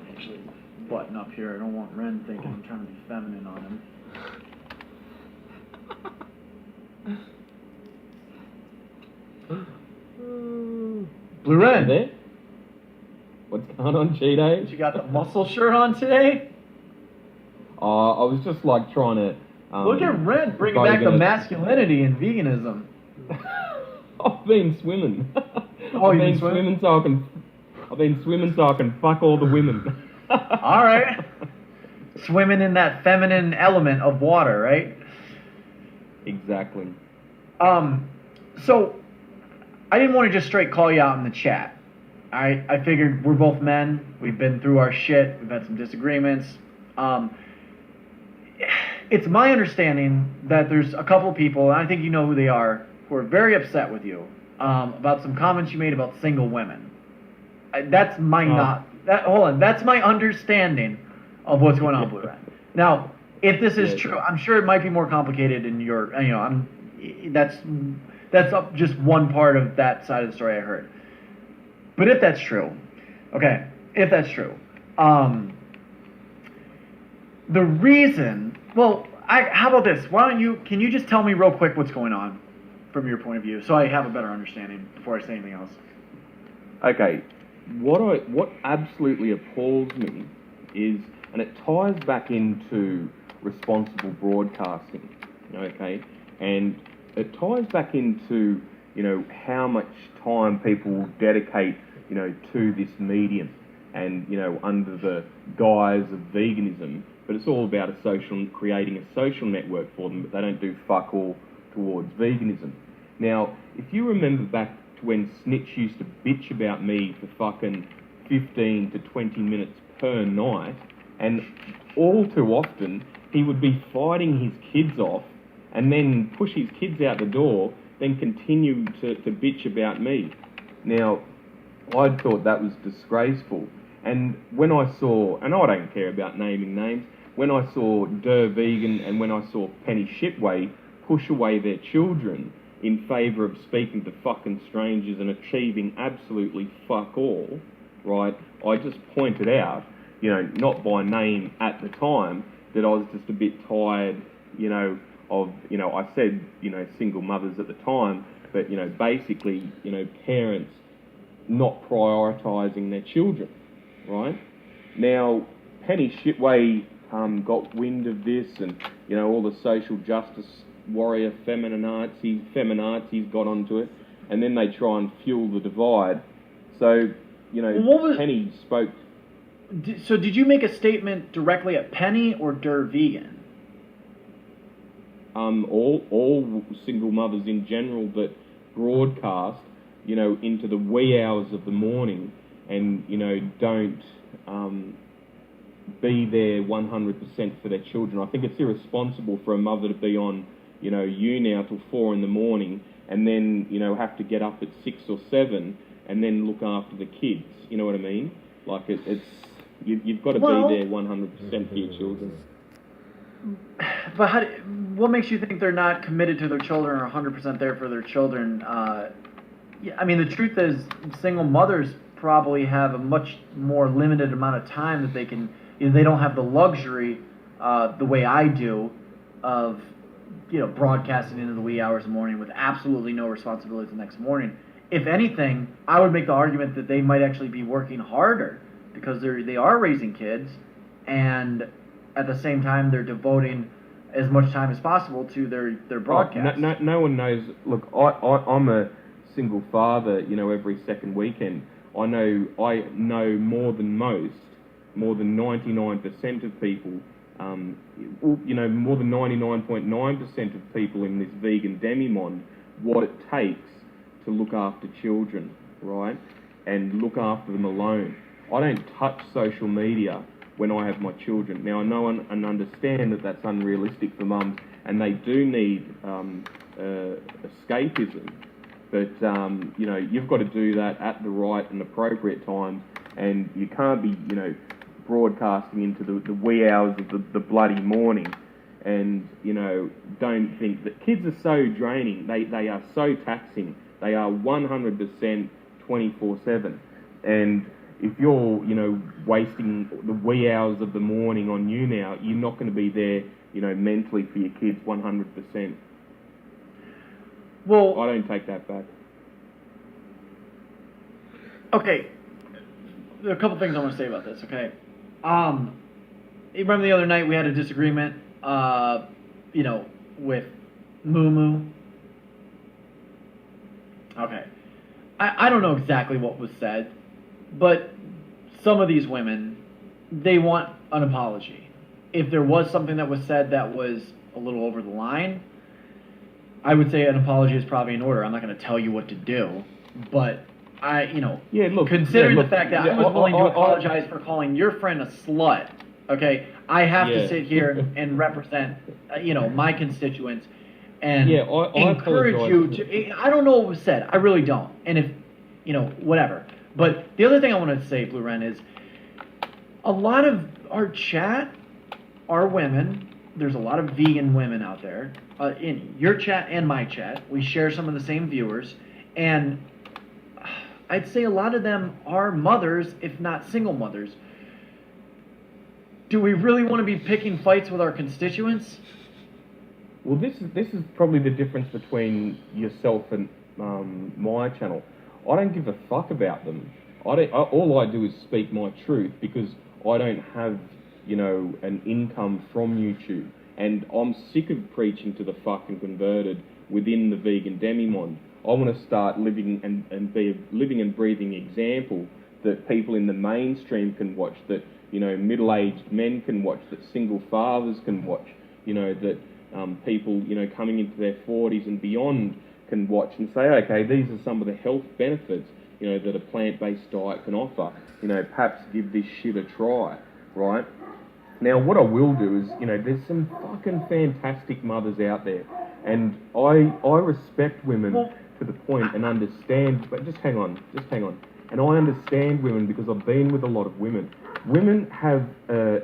Actually, button up here. I don't want Wren thinking I'm trying to be feminine on him. Blue Wren. There? What's going on, Cheeto? You got the muscle shirt on today? I was just like trying to. Look at Wren bringing back the masculinity in veganism. I've been swimming. Oh, you've been swimming? I've been swimming so I can fuck all the women. All right. Swimming in that feminine element of water, right? Exactly. So I didn't want to just straight call you out in the chat. I figured we're both men. We've been through our shit. We've had some disagreements. It's my understanding that there's a couple people, and I think you know who they are, who are very upset with you about some comments you made about single women. That's my That's my understanding of what's going on, Blue Rat. Now, if this is true, I'm sure it might be more complicated in your. That's just one part of that side of the story I heard. But if that's true, okay, if that's true, the reason. Well, how about this? Can you just tell me real quick what's going on from your point of view, so I have a better understanding before I say anything else? Okay, what absolutely appalls me is, and it ties back into responsible broadcasting, okay, and it ties back into, how much time people dedicate, to this medium, and, under the guise of veganism, but it's all about creating a social network for them, but they don't do fuck all towards veganism. Now, if you remember back to when Snitch used to bitch about me for fucking 15 to 20 minutes per night, and all too often he would be fighting his kids off and then push his kids out the door, then continue to bitch about me. Now, I thought that was disgraceful. And when I saw, and I don't care about naming names, when I saw Vegan and when I saw Penny Shipway push away their children in favour of speaking to fucking strangers and achieving absolutely fuck all, right, I just pointed out, not by name at the time, that I was just a bit tired, of, I said, single mothers at the time, but, basically, parents not prioritising their children, right? Now, Penny Shitway got wind of this, and, all the social justice warrior feminazis got onto it, and then they try and fuel the divide. So, Penny spoke... So did you make a statement directly at Penny or Vegan? All single mothers in general that broadcast, into the wee hours of the morning, and don't be there 100% for their children. I think it's irresponsible for a mother to be on, Younow till 4 in the morning, and then have to get up at 6 or 7, and then look after the kids. You know what I mean? Like you've got to be there 100% for your children. But what makes you think they're not committed to their children or 100% there for their children? The truth is, single mothers probably have a much more limited amount of time that they can. They don't have the luxury, the way I do, of broadcasting into the wee hours of the morning with absolutely no responsibility the next morning. If anything, I would make the argument that they might actually be working harder because they are raising kids, and at the same time they're devoting as much time as possible to their broadcast. No one knows. Look, I'm a single father. Every second weekend, I know more than most, more than 99% of people. More than 99.9% of people in this vegan demi-monde, what it takes to look after children, right, and look after them alone. I don't touch social media when I have my children. Now, I know and understand that that's unrealistic for mums, and they do need escapism, but, you've got to do that at the right and appropriate times, and you can't be, broadcasting into the wee hours of the bloody morning and, you know, don't think that kids are so draining. They are so taxing. They are 100% 24/7. And if you're, you know, wasting the wee hours of the morning on you now, you're not going to be there, you know, mentally for your kids 100%. Well, I don't take that back. okay. There are a couple things I want to say about this, okay? You remember the other night we had a disagreement, you know, with Moo Moo? Okay. I don't know exactly what was said, but some of these women, they want an apology. If there was something that was said that was a little over the line, I would say an apology is probably in order. I'm not going to tell you what to do, but considering the fact that I was willing to apologize for calling your friend a slut, okay, I have to sit here and represent, my constituents and encourage you to. I don't know what was said. I really don't. And if, whatever. But the other thing I wanted to say, Blue Wren, is a lot of our chat are women. There's a lot of vegan women out there. In your chat and my chat, we share some of the same viewers. And I'd say a lot of them are mothers, if not single mothers. Do we really want to be picking fights with our constituents? Well, this is probably the difference between yourself and my channel. I don't give a fuck about them. All I do is speak my truth because I don't have, an income from YouTube. And I'm sick of preaching to the fucking converted within the vegan demimond. I want to start living and be a living and breathing example that people in the mainstream can watch, that, middle-aged men can watch, that single fathers can watch, that people, coming into their 40s and beyond can watch and say, okay, these are some of the health benefits, that a plant-based diet can offer. Perhaps give this shit a try, right? Now, what I will do is, there's some fucking fantastic mothers out there, and I respect women to the point and understand, but just hang on. And I understand women because I've been with a lot of women. Women have a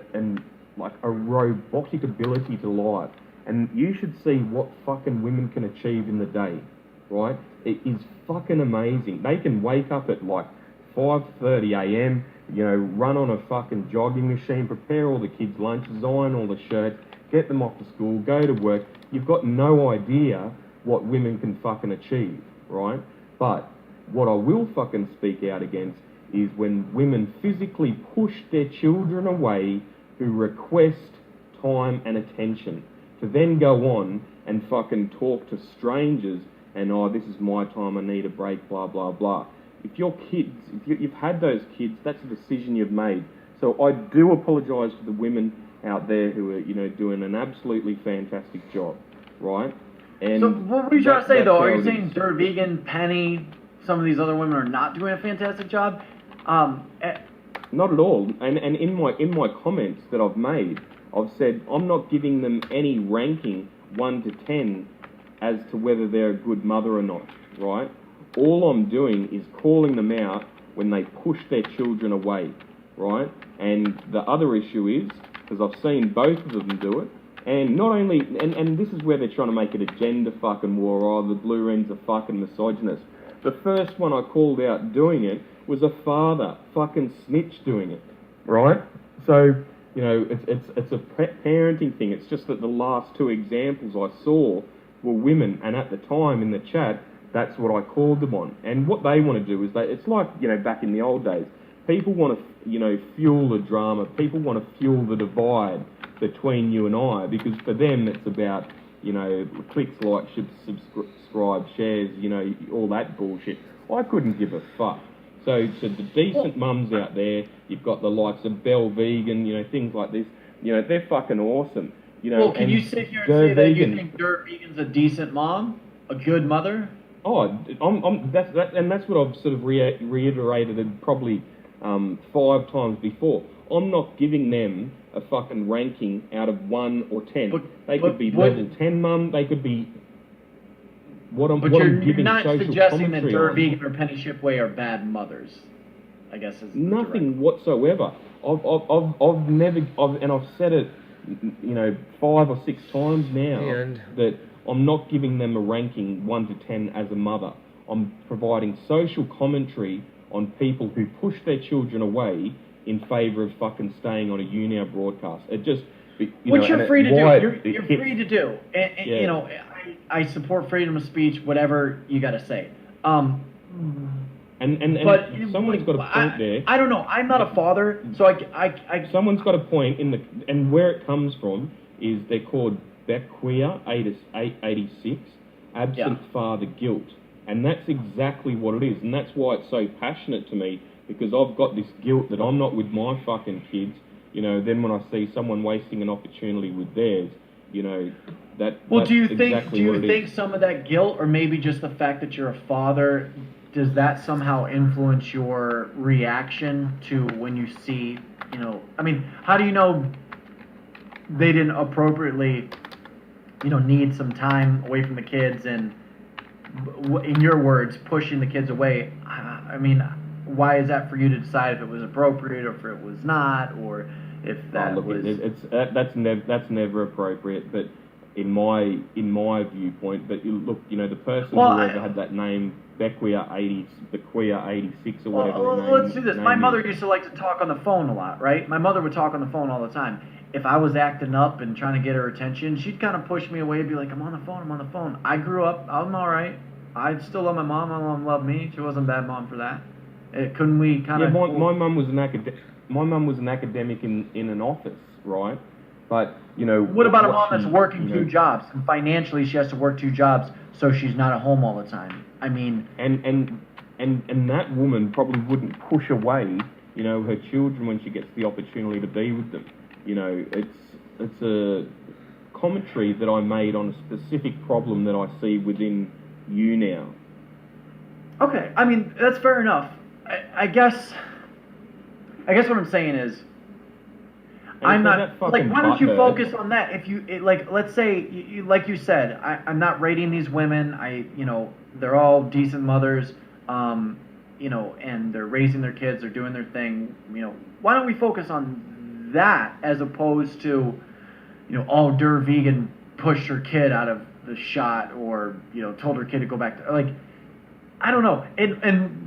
robotic ability to life, and you should see what fucking women can achieve in the day, right? It is fucking amazing. They can wake up at 5:30 a.m., run on a fucking jogging machine, prepare all the kids' lunches, iron all the shirts, get them off to school, go to work. You've got no idea what women can fucking achieve, right? But what I will fucking speak out against is when women physically push their children away who request time and attention to then go on and fucking talk to strangers and, this is my time, I need a break, blah, blah, blah. If your kids, if you've had those kids, that's a decision you've made. So I do apologise to the women out there who are, doing an absolutely fantastic job, right? And so what were you trying to say, though? Are you saying Dirt Vegan, Penny, some of these other women are not doing a fantastic job? Not at all. And in my comments that I've made, I've said I'm not giving them any ranking 1 to 10 as to whether they're a good mother or not, right? All I'm doing is calling them out when they push their children away, right? And the other issue is, because I've seen both of them do it, and not only, and this is where they're trying to make it a gender fucking war, the Blue Wren's a fucking misogynist. The first one I called out doing it was a father fucking snitch doing it, right? So, it's a parenting thing. It's just that the last two examples I saw were women, and at the time in the chat, that's what I called them on. And what they want to do is it's like, back in the old days, people want to, fuel the drama. People want to fuel the divide between you and I, because for them it's about, clicks, likes, subscribe, shares, all that bullshit. I couldn't give a fuck. So the decent mums out there, you've got the likes of Bell Vegan, things like this, they're fucking awesome. Well, can you sit here and say that you think Dirt Vegan's a decent mom, a good mother? Oh, that's what I've sort of reiterated probably 5 times before. I'm not giving them a fucking ranking out of 1 or 10. They could be level 10 mum. They could be what I'm giving. You're not suggesting that Dirt on. Vegan or Penny Shipway are bad mothers. I guess is nothing whatsoever. I've never, and I've said it, 5 or 6 times now And- that I'm not giving them a ranking 1 to 10 as a mother. I'm providing social commentary on people who push their children away in favour of fucking staying on a Younow broadcast. It just... Which you're free to do. You're hits- free to do. And, Yeah. You know, I support freedom of speech, whatever you got to say. And But someone's got a point there. I don't know. I'm not a father, so I Someone's got a point in the... And where it comes from is they're called Bequia 886, absent father guilt. And that's exactly what it is. And that's why it's so passionate to me, because I've got this guilt that I'm not with my fucking kids. You know, then when I see someone wasting an opportunity with theirs, you know, Well, that's do you think exactly what it is. some of that guilt, or maybe just the fact that you're a father, does that somehow influence your reaction to when you see, you know, I mean, how do you know they didn't appropriately, you know, need some time away from the kids and, in your words, pushing the kids away? I mean, why is that for you to decide if it was appropriate or if it was not, or if that was... That's never appropriate, but in my viewpoint, but the person who ever had that name, Bequia 86 or whatever. Well, let's do this. My mother used to like to talk on the phone a lot, right? My mother would talk on the phone all the time. If I was acting up and trying to get her attention, she'd kind of push me away and be like, I'm on the phone. I grew up, I'm all right. I still love my mom. My mom loved me. She wasn't a bad mom for that. Couldn't we kind of... Yeah, my mum was an academic in an office, right? But, you know... What about a mom that's working 2 jobs? And financially, she has to work 2 jobs, so she's not at home all the time. I mean... And that woman probably wouldn't push away, you know, her children when she gets the opportunity to be with them. You know, it's a commentary that I made on a specific problem that I see within Younow. Okay, I mean, that's fair enough. I guess what I'm saying is, I'm not, like, why don't you focus on that? If you, let's say, like you said, I'm not rating these women. They're all decent mothers, and they're raising their kids, they're doing their thing. Why don't we focus on that as opposed to, der vegan pushed her kid out of the shot, or, told her kid to go back to, like, I don't know. And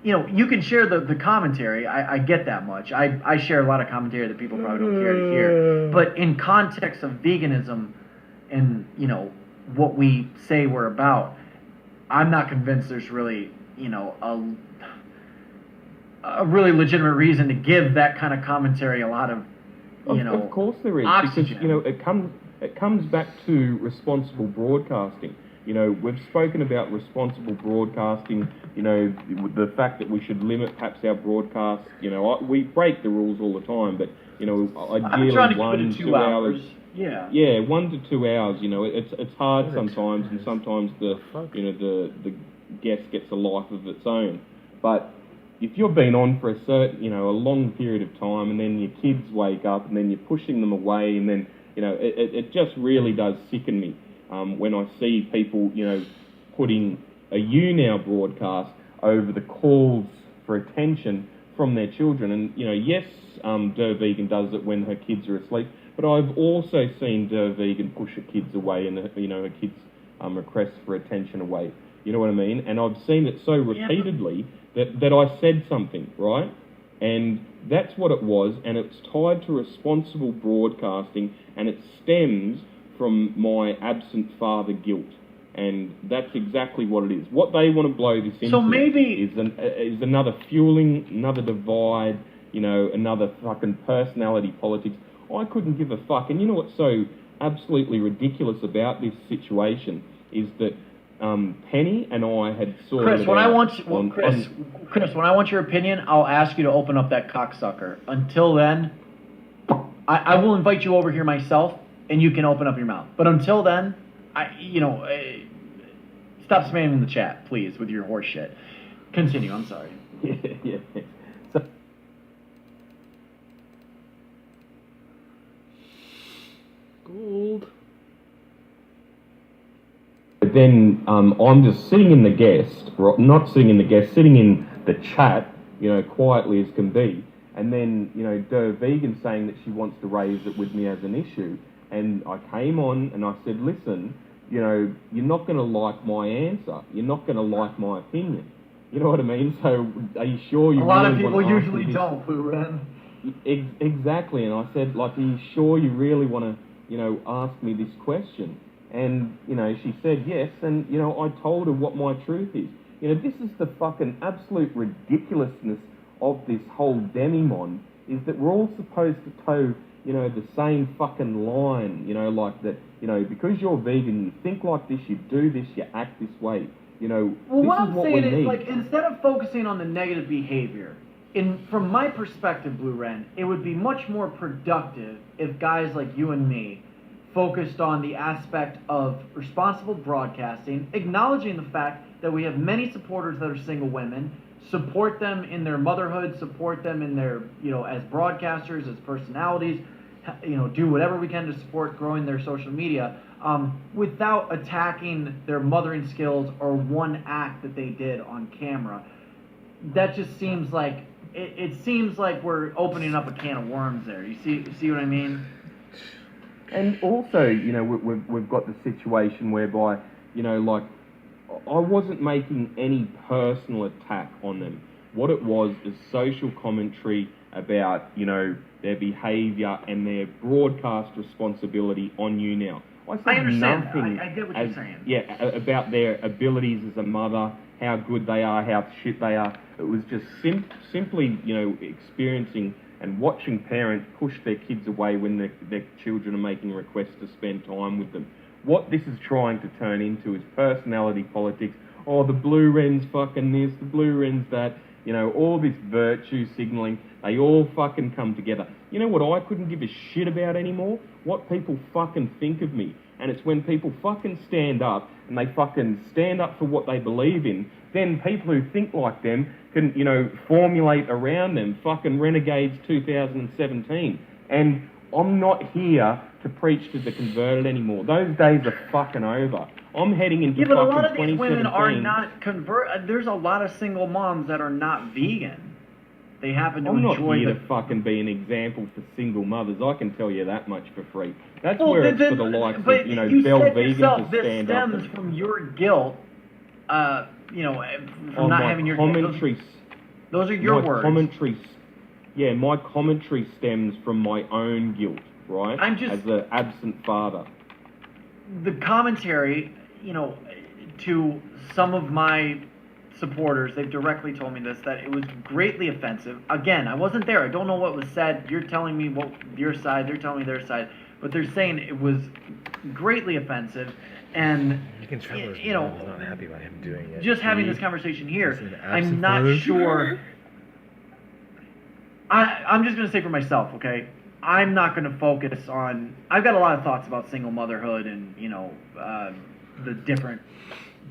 you can share the commentary. I get that much. I share a lot of commentary that people probably don't care to hear. But in context of veganism and, what we say we're about, I'm not convinced there's really, a really legitimate reason to give that kind of commentary a lot of, Of course there is. oxygen. Because, it comes back to responsible broadcasting. We've spoken about responsible broadcasting, the fact that we should limit perhaps our broadcasts. We break the rules all the time, but, ideally 1 to 2 hours. Yeah. Yeah, 1 to 2 hours, it's hard sometimes, and sometimes the guest gets a life of its own. But if you've been on for a long period of time, and then your kids wake up, and then you're pushing them away, and then, it just really does sicken me. When I see people, putting a Younow broadcast over the calls for attention from their children. And, yes, Vegan does it when her kids are asleep, but I've also seen Vegan push her kids away and, her kids' requests for attention away. You know what I mean? And I've seen it so repeatedly that I said something, right? And that's what it was, and it's tied to responsible broadcasting, and it stems from my absent father guilt, and that's exactly what it is. What they want to blow this into is another fueling, another divide, another fucking personality politics. I couldn't give a fuck. And you know what's so absolutely ridiculous about this situation is that Penny and I had sorted Chris, when I want your opinion, I'll ask you to open up that cocksucker. Until then, I will invite you over here myself, and you can open up your mouth. But until then, stop spamming the chat, please, with your horse shit. Continue, I'm sorry. Yeah. Gold. But then I'm just sitting in the guest, not sitting in the guest, sitting in the chat, quietly as can be. And then, Vegan saying that she wants to raise it with me as an issue. And I came on and I said, listen, you're not going to like my answer. You're not going to like my opinion. You know what I mean? So are you sure you A lot really of people want to usually don't, Blue Wren. Exactly. And I said, like, are you sure you really want to, ask me this question? And, she said yes. And, I told her what my truth is. This is the fucking absolute ridiculousness of this whole demimon, is that we're all supposed to toe, the same fucking line, like that, because you're vegan, you think like this, you do this, you act this way, Well, this what is I'm what saying we is, need. like, instead of focusing on the negative behavior, from my perspective, Blue Wren, it would be much more productive if guys like you and me focused on the aspect of responsible broadcasting, acknowledging the fact that we have many supporters that are single women, support them in their motherhood, support them in their, as broadcasters, as personalities, do whatever we can to support growing their social media, without attacking their mothering skills or one act that they did on camera. That just seems like, it seems like we're opening up a can of worms there. You see what I mean? And also, we've got the situation whereby, like, I wasn't making any personal attack on them. What it was is social commentary about, their behaviour and their broadcast responsibility on you now. I said I understand nothing that. I get what you're saying. Yeah, about their abilities as a mother, how good they are, how shit they are. It was just simply, experiencing and watching parents push their kids away when their children are making requests to spend time with them. What this is trying to turn into is personality politics. Oh, the Blue Wren's fucking this, the Blue Wren's that. All this virtue signalling, they all fucking come together. You know what I couldn't give a shit about anymore? What people fucking think of me. And it's when people fucking stand up, and they fucking stand up for what they believe in, then people who think like them can, formulate around them. Fucking Renegades 2017. And I'm not here to preach to the converted anymore. Those days are fucking over. I'm heading into Yeah, but a fucking lot of these 2017. women are not there's a lot of single moms that are not vegan. They happen to I'm not enjoy here to fucking be an example for single mothers. I can tell you that much for free. That's Well, where it's then, for the likes of, but Bell you said Vegan yourself, to this stand up. stems And, from your guilt, from on not my having your commentary, those are your my words. commentary, my commentary stems from my own guilt, right? As an absent father. The commentary, to some of my supporters, they've directly told me this, that it was greatly offensive. Again, I wasn't there. I don't know what was said. You're telling me what your side, they're telling me their side, but they're saying it was greatly offensive. And you can tell his mom is not happy about him doing it. Just having this conversation here, I'm not sure. I'm just going to say for myself, okay? I'm not going to focus on... I've got a lot of thoughts about single motherhood and, the different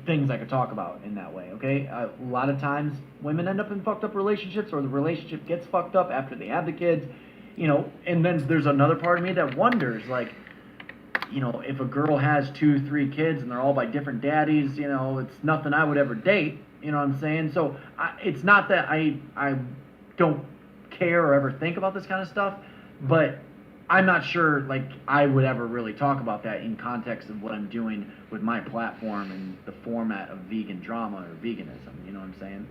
things I could talk about in that way, okay? A lot of times, women end up in fucked up relationships, or the relationship gets fucked up after they have the kids, and then there's another part of me that wonders, like, if a girl has 2-3 kids and they're all by different daddies, it's nothing I would ever date, you know what I'm saying? So it's not that I don't care or ever think about this kind of stuff, but I'm not sure, like, I would ever really talk about that in context of what I'm doing with my platform and the format of vegan drama or veganism, you know what I'm saying?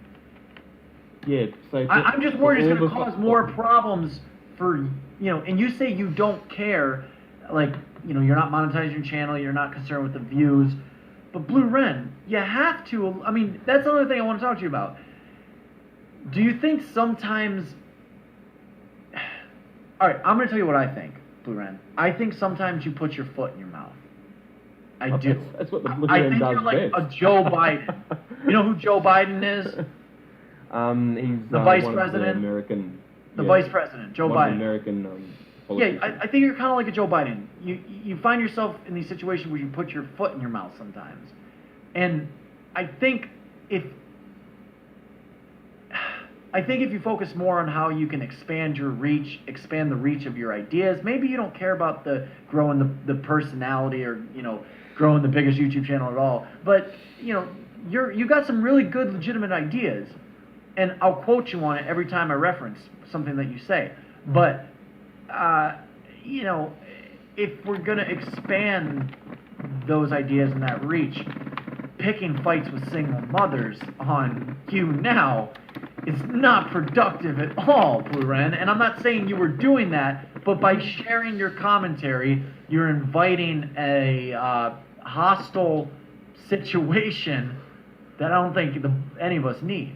Yeah, so... I'm just worried it's going to cause more problems for, and you say you don't care, like, you're not monetizing your channel, you're not concerned with the views, but Blue Wren, you have to, I mean, that's another thing I want to talk to you about. Do you think sometimes... All right, I'm going to tell you what I think, Blue Wren. I think sometimes you put your foot in your mouth. I do. That's what the Blue I Wren think does you're like best. a Joe Biden. You know who Joe Biden is? He's The vice one president. Of the American. The vice president, Joe one Biden. Of the American Yeah, politician. I think you're kind of like a Joe Biden. You find yourself in these situations where you put your foot in your mouth sometimes, and I think if you focus more on how you can expand your reach, expand the reach of your ideas, maybe you don't care about growing the personality or, growing the biggest YouTube channel at all, but, you got some really good legitimate ideas. and I'll quote you on it every time I reference something that you say. But, you know, if we're going to expand those ideas and that reach, picking fights with single mothers on YouNow is not productive at all, Blue Wren. And I'm not saying you were doing that, but by sharing your commentary, you're inviting a hostile situation that I don't think any of us need.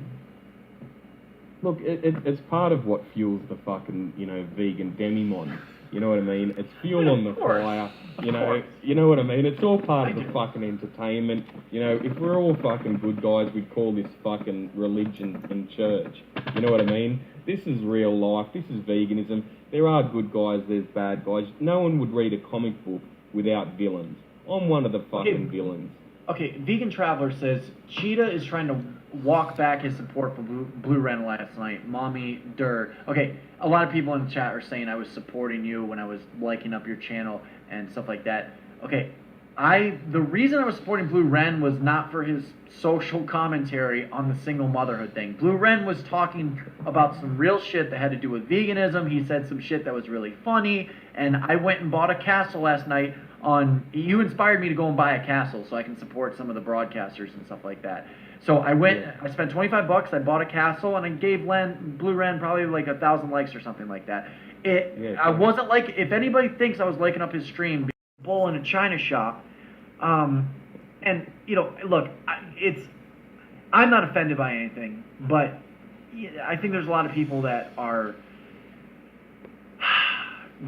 Look, it's part of what fuels the fucking, vegan demimon. You know what I mean? It's fuel on the fire. You know what I mean? It's all part of the fucking entertainment. If we're all fucking good guys, we'd call this fucking religion and church. You know what I mean? This is real life. This is veganism. There are good guys, there's bad guys. No one would read a comic book without villains. I'm one of the fucking villains. Okay, Vegan Traveler says, Cheetah is trying to walk back his support for Blue Wren last night. Mommy Durr. Okay, a lot of people in the chat are saying I was supporting you when I was liking up your channel and stuff like that. Okay, the reason I was supporting Blue Wren was not for his social commentary on the single motherhood thing. Blue Wren was talking about some real shit that had to do with veganism. He said some shit that was really funny, and I went and bought a castle last night you inspired me to go and buy a castle so I can support some of the broadcasters and stuff like that. So I went, I spent $25, I bought a castle, and I gave Blue Wren probably like 1,000 likes or something like that. I wasn't like, if anybody thinks I was liking up his stream, being a bull in a china shop, and, look, I'm not offended by anything, but I think there's a lot of people that are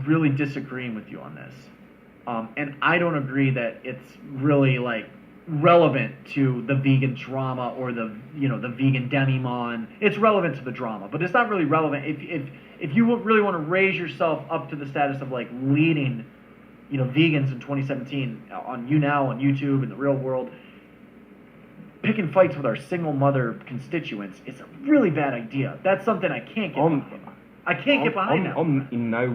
really disagreeing with you on this. And I don't agree that it's really relevant to the vegan drama or the vegan demimon. It's relevant to the drama, but it's not really relevant if you really want to raise yourself up to the status of leading, vegans in 2017 on YouNow, on YouTube, in the real world. Picking fights with our single mother constituents is a really bad idea. That's something I can't get behind. I can't get behind that. I'm in no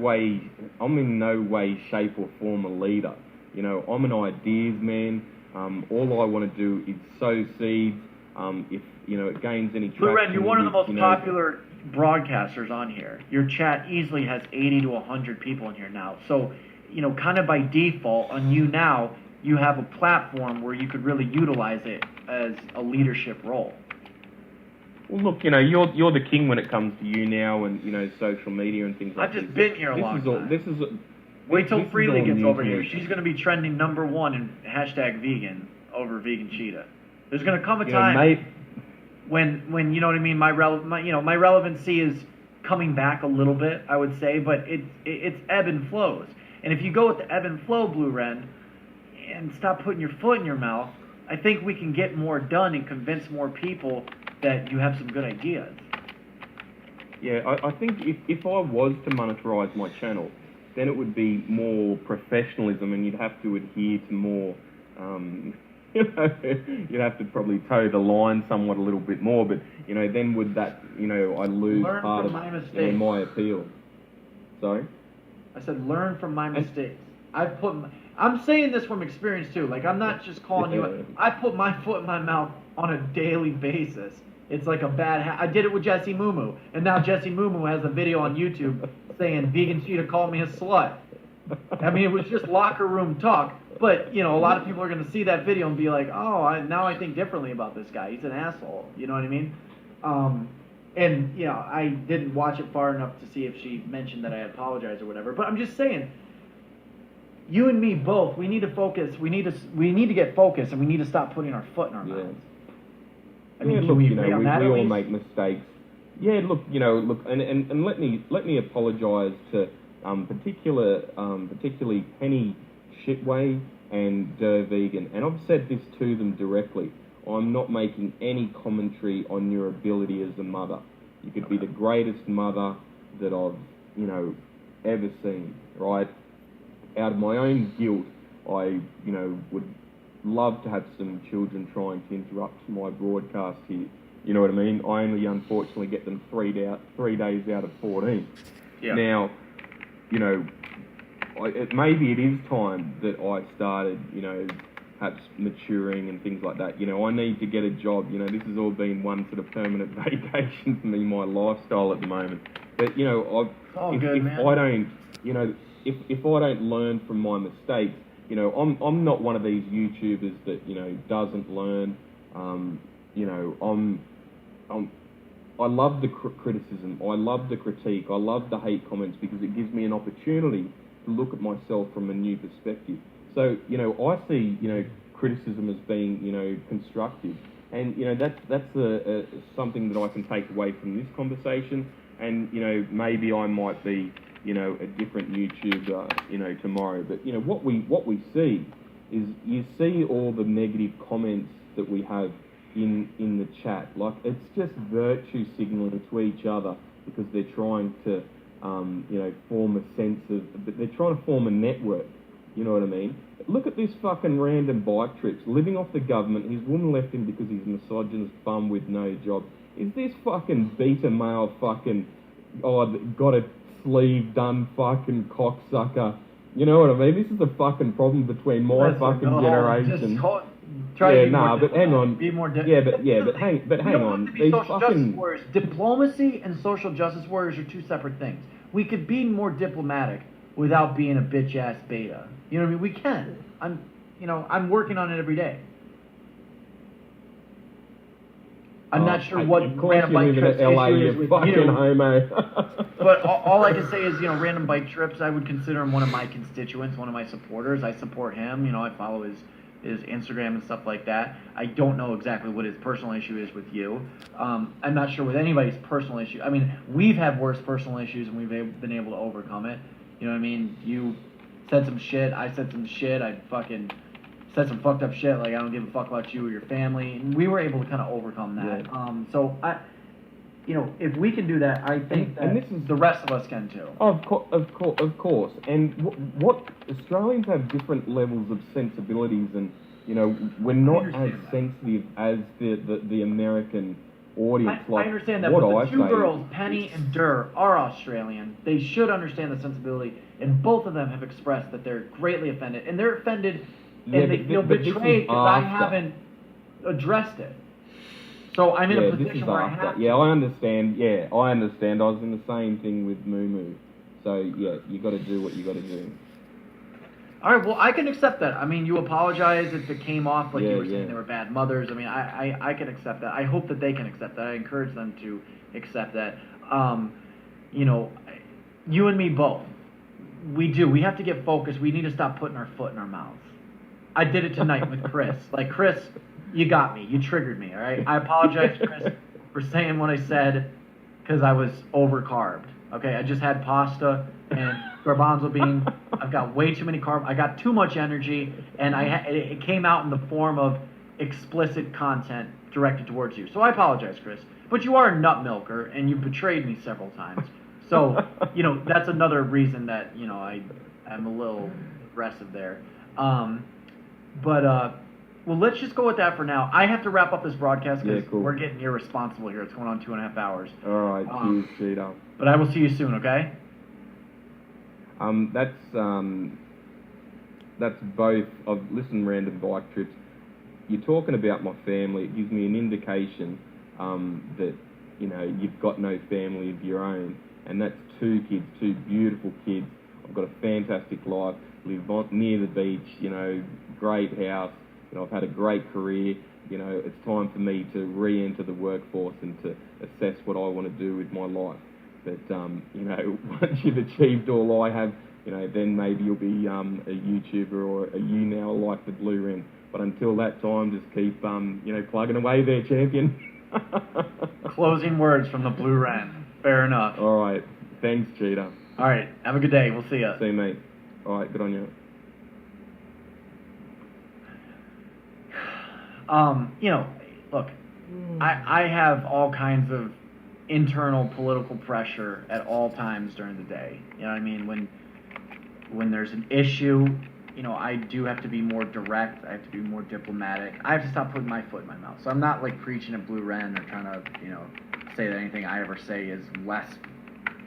way, shape or form a leader. I'm an ideas man. All I want to do is sow seeds. If it gains any traction. Blue Wren, you're one of the most popular broadcasters on here. Your chat easily has 80 to 100 people in here now. So, kind of by default on YouNow, you have a platform where you could really utilize it as a leadership role. Well, look, you're the king when it comes to YouNow and social media and things like that. I've just been here a long time. Wait till Freely gets over here. She's going to be trending #1 in #vegan over Vegan Cheetah. There's going to come a time when you know what I mean. My relevancy is coming back a little bit, I would say, but it's ebb and flows. And if you go with the ebb and flow, Blue Wren, and stop putting your foot in your mouth, I think we can get more done and convince more people that you have some good ideas. Yeah, I think if I was to monetize my channel, then it would be more professionalism, and you'd have to adhere to more, you'd have to probably toe the line somewhat a little bit more, but, then would that, I lose part of my appeal. Sorry? I said learn from my mistakes. I'm saying this from experience too. I'm not just calling you. I put my foot in my mouth on a daily basis. It's like a bad I did it with Jesse Moo, and now Jesse Moo has a video on YouTube saying Vegan Cheetah called me a slut. I mean, it was just locker room talk. But, a lot of people are going to see that video and be like, oh, now I think differently about this guy. He's an asshole. You know what I mean? And, I didn't watch it far enough to see if she mentioned that I apologized or whatever. But I'm just saying, you and me both, we need to focus. We need to get focused, and we need to stop putting our foot in our mouths. I mean, look, we all make mistakes. Yeah, look, and let me apologise to particularly Penny Shitway and Vegan, and I've said this to them directly. I'm not making any commentary on your ability as a mother. You could be the greatest mother that I've, ever seen, right? Out of my own guilt, I, would love to have some children trying to interrupt my broadcast here. You know what I mean? I only unfortunately get them 3 days out of 14. Yeah. Now, maybe it is time that I started, perhaps maturing and things like that. You know, I need to get a job. You know, this has all been one sort of permanent vacation for me, my lifestyle at the moment. But, you know, if I don't, you know, if I don't learn from my mistakes, you know, I'm not one of these YouTubers that, you know, doesn't learn. You know, I love the criticism. I love the critique. I love the hate comments because it gives me an opportunity to look at myself from a new perspective. So, you know, I see, you know, criticism as being, you know, constructive. And, you know, that's something that I can take away from this conversation. And, you know, maybe I might be, you know, a different YouTuber, you know, tomorrow. But, you know, what we see is you see all the negative comments that we have in the chat. Like, it's just virtue signaling to each other because they're trying to, you know, form a sense of, they're trying to form a network. You know what I mean? Look at this fucking random bike trips, living off the government. His woman left him because he's a misogynist bum with no job. Is this fucking beta male fucking, got a sleeve done fucking cocksucker? You know what I mean? This is a fucking problem between my generation. But hang on. Be more hang on. These social justice warriors. Diplomacy and social justice warriors are two separate things. We could be more diplomatic without being a bitch ass beta. You know what I mean? We can. I'm working on it every day. I'm not sure what random bike trips issue is with you. Homo. But all I can say is, you know, random bike trips, I would consider him one of my constituents, one of my supporters. I support him. You know, I follow his Instagram and stuff like that. I don't know exactly what his personal issue is with you. I'm not sure with anybody's personal issue. I mean, we've had worse personal issues and we've been able to overcome it. You know what I mean? You said some shit. I said some shit. I fucking said some fucked up shit. Like, I don't give a fuck about you or your family. And we were able to kind of overcome that. Yeah. So you know, if we can do that, I think that this is the rest of us can too. Of course. And what Australians have different levels of sensibilities, and you know, we're not as sensitive as the American audience. I understand that, but the two girls, Penny and Durr, are Australian. They should understand the sensibility, and both of them have expressed that they're greatly offended, and they're offended and they feel betrayed because I haven't addressed it. So I'm in a position where I have to. Yeah, I understand. I was in the same thing with Moo Moo. So, yeah, you got to do what you got to do. All right, well, I can accept that. I mean, you apologize if it came off like you were saying they were bad mothers. I mean, I can accept that. I hope that they can accept that. I encourage them to accept that. You know, you and me both. We have to get focused. We need to stop putting our foot in our mouths. I did it tonight with Chris. Like, Chris, you got me. You triggered me, all right? I apologize, Chris, for saying what I said because I was overcarbed. Okay, I just had pasta and garbanzo bean. I've got way too many carbs. I got too much energy, and it came out in the form of explicit content directed towards you. So I apologize, Chris. But you are a nut milker, and you betrayed me several times. So, you know, that's another reason that, you know, I'm a little aggressive there. Well, let's just go with that for now. I have to wrap up this broadcast because we're getting irresponsible here. It's going on 2.5 hours. All right, cheers, Cheetah. But I will see you soon, okay? That's both. I've listened to Random Bike Trips. You're talking about my family. It gives me an indication that, you know, you've got no family of your own. And that's two kids, two beautiful kids. I've got a fantastic life, live near the beach, you know, great house. You know, I've had a great career. You know, it's time for me to re-enter the workforce and to assess what I want to do with my life. But, you know, once you've achieved all I have, you know, then maybe you'll be a YouTuber or a Younow like the Blue Wren. But until that time, just keep, you know, plugging away there, champion. Closing words from the Blue Wren. Fair enough. All right. Thanks, Cheetah. All right. Have a good day. We'll see ya. See you, mate. All right. Good on you. You know, look, I have all kinds of internal political pressure at all times during the day. You know what I mean? When there's an issue, you know, I do have to be more direct. I have to be more diplomatic. I have to stop putting my foot in my mouth. So I'm not like preaching at Blue Wren or trying to, you know, say that anything I ever say is less,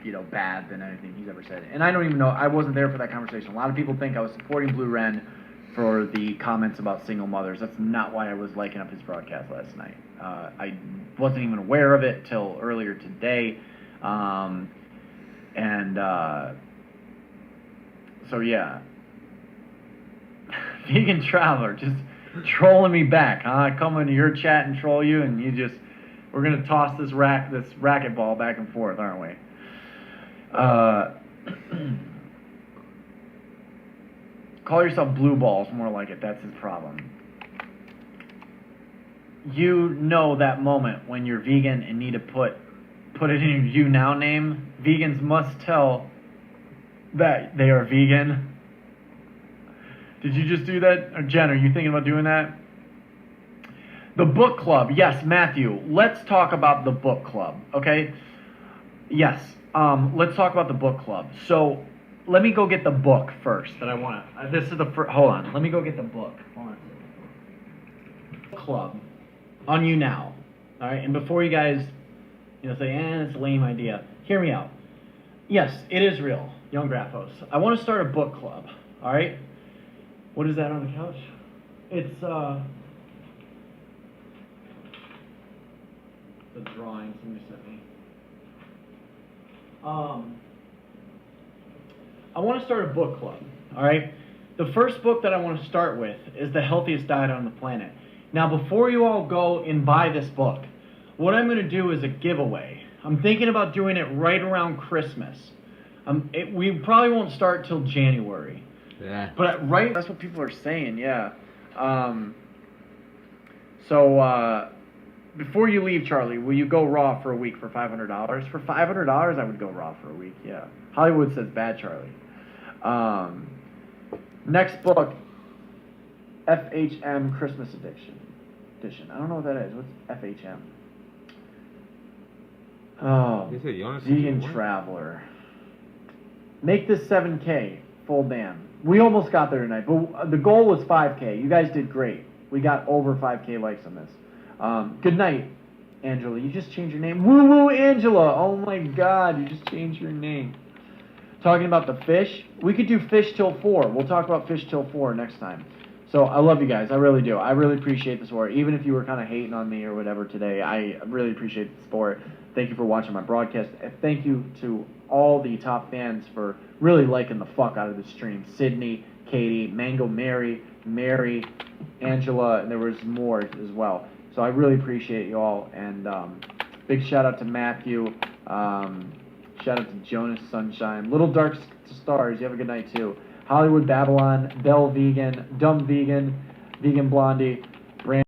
you know, bad than anything he's ever said. And I don't even know. I wasn't there for that conversation. A lot of people think I was supporting Blue Wren for the comments about single mothers. That's not why I was liking up his broadcast last night. I wasn't even aware of it till earlier today. So yeah. Vegan Traveler just trolling me back, huh? I come into your chat and troll you, and we're gonna toss this racquetball back and forth, aren't we? Call yourself Blue Balls, more like it. That's his problem. You know that moment when you're vegan and need to put it in your You Now name. Vegans must tell that they are vegan. Did you just do that? Or Jen, are you thinking about doing that? The book club. Yes, Matthew. Let's talk about the book club, okay? Yes. Let's talk about the book club. So, let me go get the book first that I want to... this is the first... Hold on. Let me go get the book. Hold on. Club on You Now. All right? And before you guys, say, it's a lame idea. Hear me out. Yes, it is real. Young Graphos. I want to start a book club. All right? What is that on the couch? It's, the drawing somebody sent me. I want to start a book club, all right? The first book that I want to start with is The Healthiest Diet on the Planet. Now, before you all go and buy this book, what I'm going to do is a giveaway. I'm thinking about doing it right around Christmas. We probably won't start till January. Yeah. But that's what people are saying, yeah. Before you leave, Charlie, will you go raw for a week for $500? For $500, I would go raw for a week, yeah. Hollywood says bad, Charlie. Next book, FHM Christmas Edition. I don't know what that is. What's FHM? Oh, They said Jonas Vegan Sunshine. Traveler. Make this 7K, full damn. We almost got there tonight, but the goal was 5K. You guys did great. We got over 5K likes on this. Good night, Angela. You just changed your name. Woo-woo, Angela. Oh, my God. You just changed your name. Talking about the fish. We could do fish till 4. We'll talk about fish till 4 next time. So I love you guys. I really do. I really appreciate the support. Even if you were kind of hating on me or whatever today, I really appreciate the support. Thank you for watching my broadcast. And thank you to all the top fans for really liking the fuck out of the stream. Sydney, Katie, Mango Mary, Angela, and there was more as well. So I really appreciate you all. And big shout out to Matthew. Shout out to Jonas Sunshine. Little Dark Stars, you have a good night too. Hollywood Babylon, Bell Vegan, Dumb Vegan, Vegan Blondie.